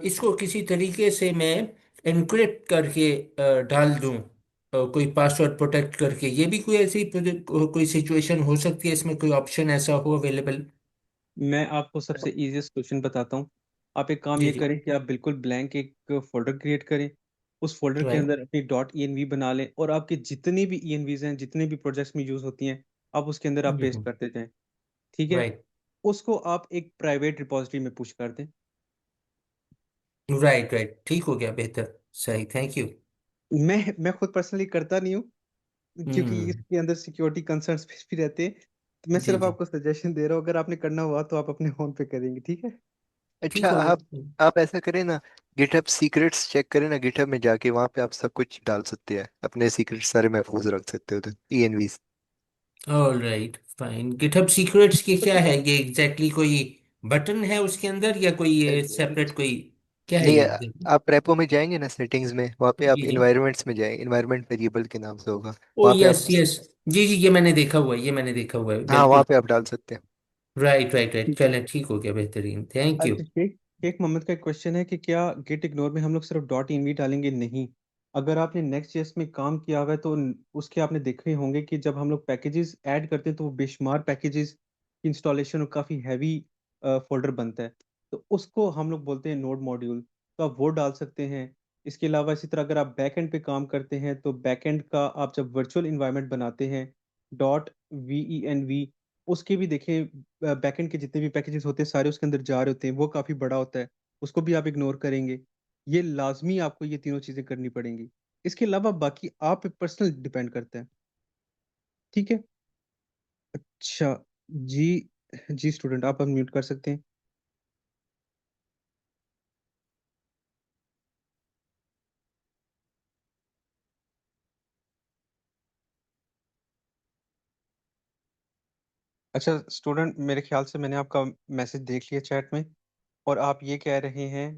इसको किसी तरीके से मैं एनक्रिप्ट करके डाल दूं, कोई पासवर्ड प्रोटेक्ट करके, ये भी कोई ऐसी कोई सिचुएशन हो सकती है, इसमें कोई ऑप्शन ऐसा हो अवेलेबल? मैं आपको सबसे इजीएस्ट क्वेश्चन बताता हूँ। आप एक काम जी ये जी। करें कि आप बिल्कुल ब्लैंक एक फोल्डर क्रिएट करें, उस फोल्डर के राइट। अंदर अपनी डॉट ई बना लें, और आपके जितने भी ई हैं, जितने भी प्रोजेक्ट्स में यूज होती हैं, आप उसके अंदर आप पेस्ट करते जाएं। ठीक है। राइट। उसको आप एक प्राइवेट रिपॉजिटरी में पुश कर दें। राइट राइट, ठीक हो गया, बेहतर, सही, थैंक यू। मैं खुद पर्सनली करता नहीं हूँ, क्योंकि हम्म। इसके अंदर सिक्योरिटी कंसर्न्स भी रहते हैं। तो मैं जी सिर्फ जी, आपको सजेशन दे रहा हूँ, अगर आपने करना हुआ तो आप अपने फोन पे करेंगे, ठीक है? अच्छा, ठीक हो आप ऐसा करें ना, गिटहब सीक्रेट्स चेक करें ना, गिटहब में जाके वहां पे आप सब कुछ डाल सकते हैं, अपने सीक्रेट्स सारे महफूज रख सकते हो, तो ENV। All right fine. GitHub secrets की क्या है ये एग्जैक्टली, कोई बटन है उसके अंदर या कोई ये सेपरेट कोई, क्या है नहीं, ये exactly? आप रेपो में जाएंगे ना, सेटिंग्स में, वहाँ पे आप जी जी। इन्वायरमेंट्स में जाएंगे, इन्वायरमेंट वेरिएबल के नाम से होगा। ओ वहाँ पे आप, यस यस, जी जी, ये मैंने देखा हुआ है, ये मैंने देखा हुआ है, हाँ, वहाँ बिल्कुल। पे आप डाल सकते हैं। राइट राइट राइट, चलें, ठीक हो गया, बेहतरीन, थैंक यू। अच्छा, शेख शेख मोहम्मद का एक क्वेश्चन है कि क्या गेट इग्नोर में हम लोग सिर्फ डॉट इनवी डालेंगे? नहीं। अगर आपने नेक्स्ट जेएस में काम किया हुआ है तो उसके आपने देखे होंगे कि जब हम लोग पैकेजेस ऐड करते हैं तो वो बेशुमार पैकेजेस की इंस्टॉलेशन और काफ़ी हैवी फोल्डर बनता है। तो उसको हम लोग बोलते हैं नोड मॉड्यूल, तो आप वो डाल सकते हैं। इसके अलावा इसी तरह अगर आप बैकएंड पे काम करते हैं तो बैकएंड का आप जब वर्चुअल इन्वायरमेंट बनाते हैं, .venv, उसके भी देखें, बैकएंड के जितने भी पैकेजेस होते हैं सारे उसके अंदर जा रहे होते हैं, वो काफ़ी बड़ा होता है, उसको भी आप इग्नोर करेंगे। ये लाजमी आपको ये तीनों चीज़ें करनी पड़ेंगी। इसके अलावा बाकी आप पे पर्सनल डिपेंड करता है, ठीक है? अच्छा जी, जी स्टूडेंट आप अनम्यूट कर सकते हैं। अच्छा स्टूडेंट, मेरे ख्याल से मैंने आपका मैसेज देख लिया चैट में, और आप ये कह रहे हैं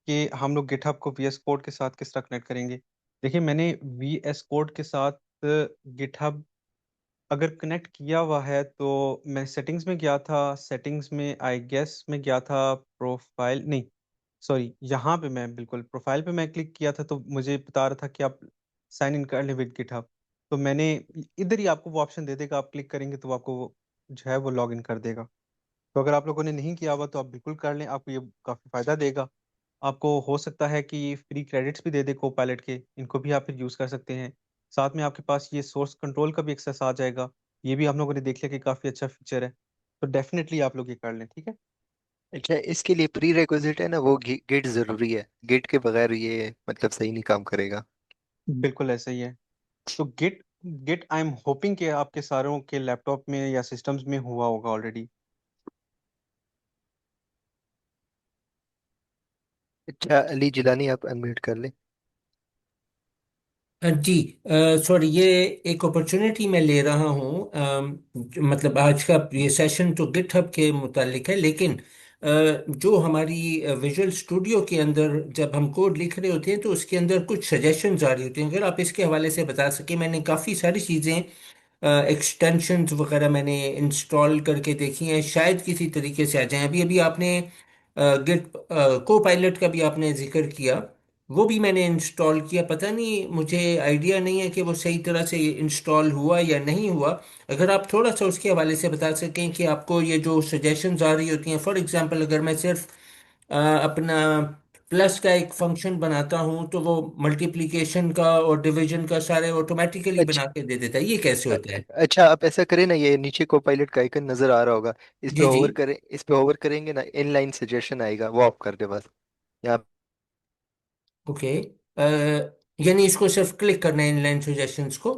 कि हम लोग गिटहब को VS कोड के साथ किस तरह कनेक्ट करेंगे। देखिए, मैंने VS कोड के साथ गिटहब अगर कनेक्ट किया हुआ है तो मैं सेटिंग्स में गया था, सेटिंग्स में आई गेस में गया था, प्रोफाइल नहीं, सॉरी, यहाँ पे मैं बिल्कुल प्रोफाइल पे मैं क्लिक किया था तो मुझे बता रहा था कि आप साइन इन कर लें विद गिटहब। तो मैंने इधर ही आपको वो ऑप्शन दे देगा, आप क्लिक करेंगे तो आपको जो है वो लॉग इन कर देगा। तो अगर आप लोगों ने नहीं किया हुआ तो आप बिल्कुल कर लें, आपको ये काफ़ी फ़ायदा देगा। आपको हो सकता है कि फ्री क्रेडिट्स भी दे दे कोपायलट के, इनको भी आप फिर यूज़ कर सकते हैं। साथ में आपके पास ये सोर्स कंट्रोल का भी एक्सेस आ जाएगा। ये भी हम लोगों ने देख लिया कि काफ़ी अच्छा फीचर है, तो डेफिनेटली आप लोग ये कर लें, ठीक है? अच्छा, इसके लिए प्री रिक्विजिट है ना, वो गिट जरूरी है, गिट के बगैर ये मतलब सही नहीं काम करेगा। बिल्कुल ऐसा ही है। तो git git I am hoping कि आपके सारों के लैपटॉप में या सिस्टम्स में हुआ होगा ऑलरेडी। अच्छा, अली जिलानी आप अनम्यूट कर लें। जी, सॉरी, ये एक अपॉर्चुनिटी मैं ले रहा हूँ, मतलब आज का ये सेशन तो गिटहब के मुतालिक है, लेकिन जो हमारी विजुअल स्टूडियो के अंदर जब हम कोड लिख रहे होते हैं तो उसके अंदर कुछ सजेशंस आ रही होती हैं, अगर आप इसके हवाले से बता सके। मैंने काफ़ी सारी चीज़ें, एक्सटेंशंस वगैरह मैंने इंस्टॉल करके देखी हैं, शायद किसी तरीके से आ जाएं। अभी अभी आपने गिट को पायलट का भी आपने जिक्र किया, वो भी मैंने इंस्टॉल किया, पता नहीं, मुझे आइडिया नहीं है कि वो सही तरह से इंस्टॉल हुआ या नहीं हुआ। अगर आप थोड़ा सा उसके हवाले से बता सकें कि आपको ये जो सजेशंस आ रही होती हैं, फॉर एग्जांपल अगर मैं सिर्फ अपना प्लस का एक फंक्शन बनाता हूँ तो वो मल्टीप्लिकेशन का और डिवीजन का सारे ऑटोमेटिकली अच्छा, बना के दे देता है, ये कैसे अ- होता है? अच्छा, आप ऐसा करें ना, ये नीचे को पायलट का आइकन नजर आ रहा होगा, इस पे जी जी। होवर करें, इस पे होवर करेंगे ना, इनलाइन सजेशन आएगा, वो ऑफ कर दे बस। यहाँ ओके, यानी इसको सिर्फ क्लिक करना है इनलाइन सजेशंस को?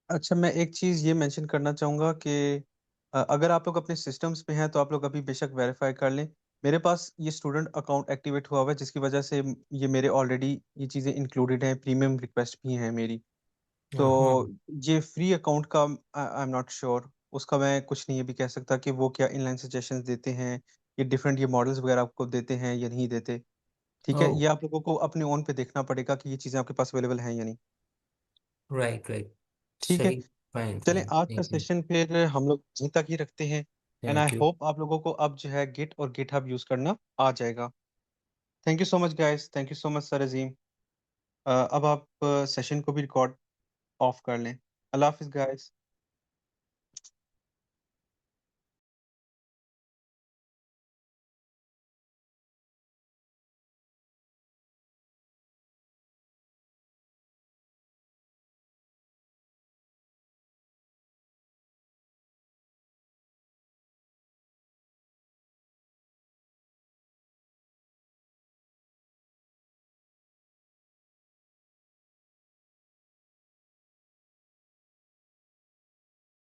अच्छा, मैं एक चीज़ ये मेंशन करना चाहूँगा कि अगर आप लोग अपने सिस्टम्स पे हैं तो आप लोग अभी बेशक वेरीफाई कर लें। मेरे पास ये स्टूडेंट अकाउंट एक्टिवेट हुआ हुआ है जिसकी वजह से ये मेरे ऑलरेडी ये चीज़ें इंक्लूडेड हैं, प्रीमियम रिक्वेस्ट भी हैं मेरी। तो हाँ। ये फ्री अकाउंट का आई एम नॉट श्योर, उसका मैं कुछ नहीं अभी कह सकता कि वो क्या इनलाइन सजेशंस देते हैं, ये डिफरेंट ये मॉडल्स वगैरह आपको देते हैं या नहीं देते। ठीक ओ, है, ये आप लोगों को अपने ओन पे देखना पड़ेगा कि ये चीज़ें आपके पास अवेलेबल हैं या नहीं। राइट राइट, ठीक है, सही, फाइन चलें फाइन, आज का थैंक यू। सेशन फिर हम लोग यहीं तक ही रखते हैं। And I thank you. Hope आप लोगों को अब जो है गिट और गिटहब यूज़ करना आ जाएगा। Thank you so much guys, thank you so much sir Azeem. अब आप सेशन को भी रिकॉर्ड ऑफ कर लें। अल्लाह हाफिज़ गाइस।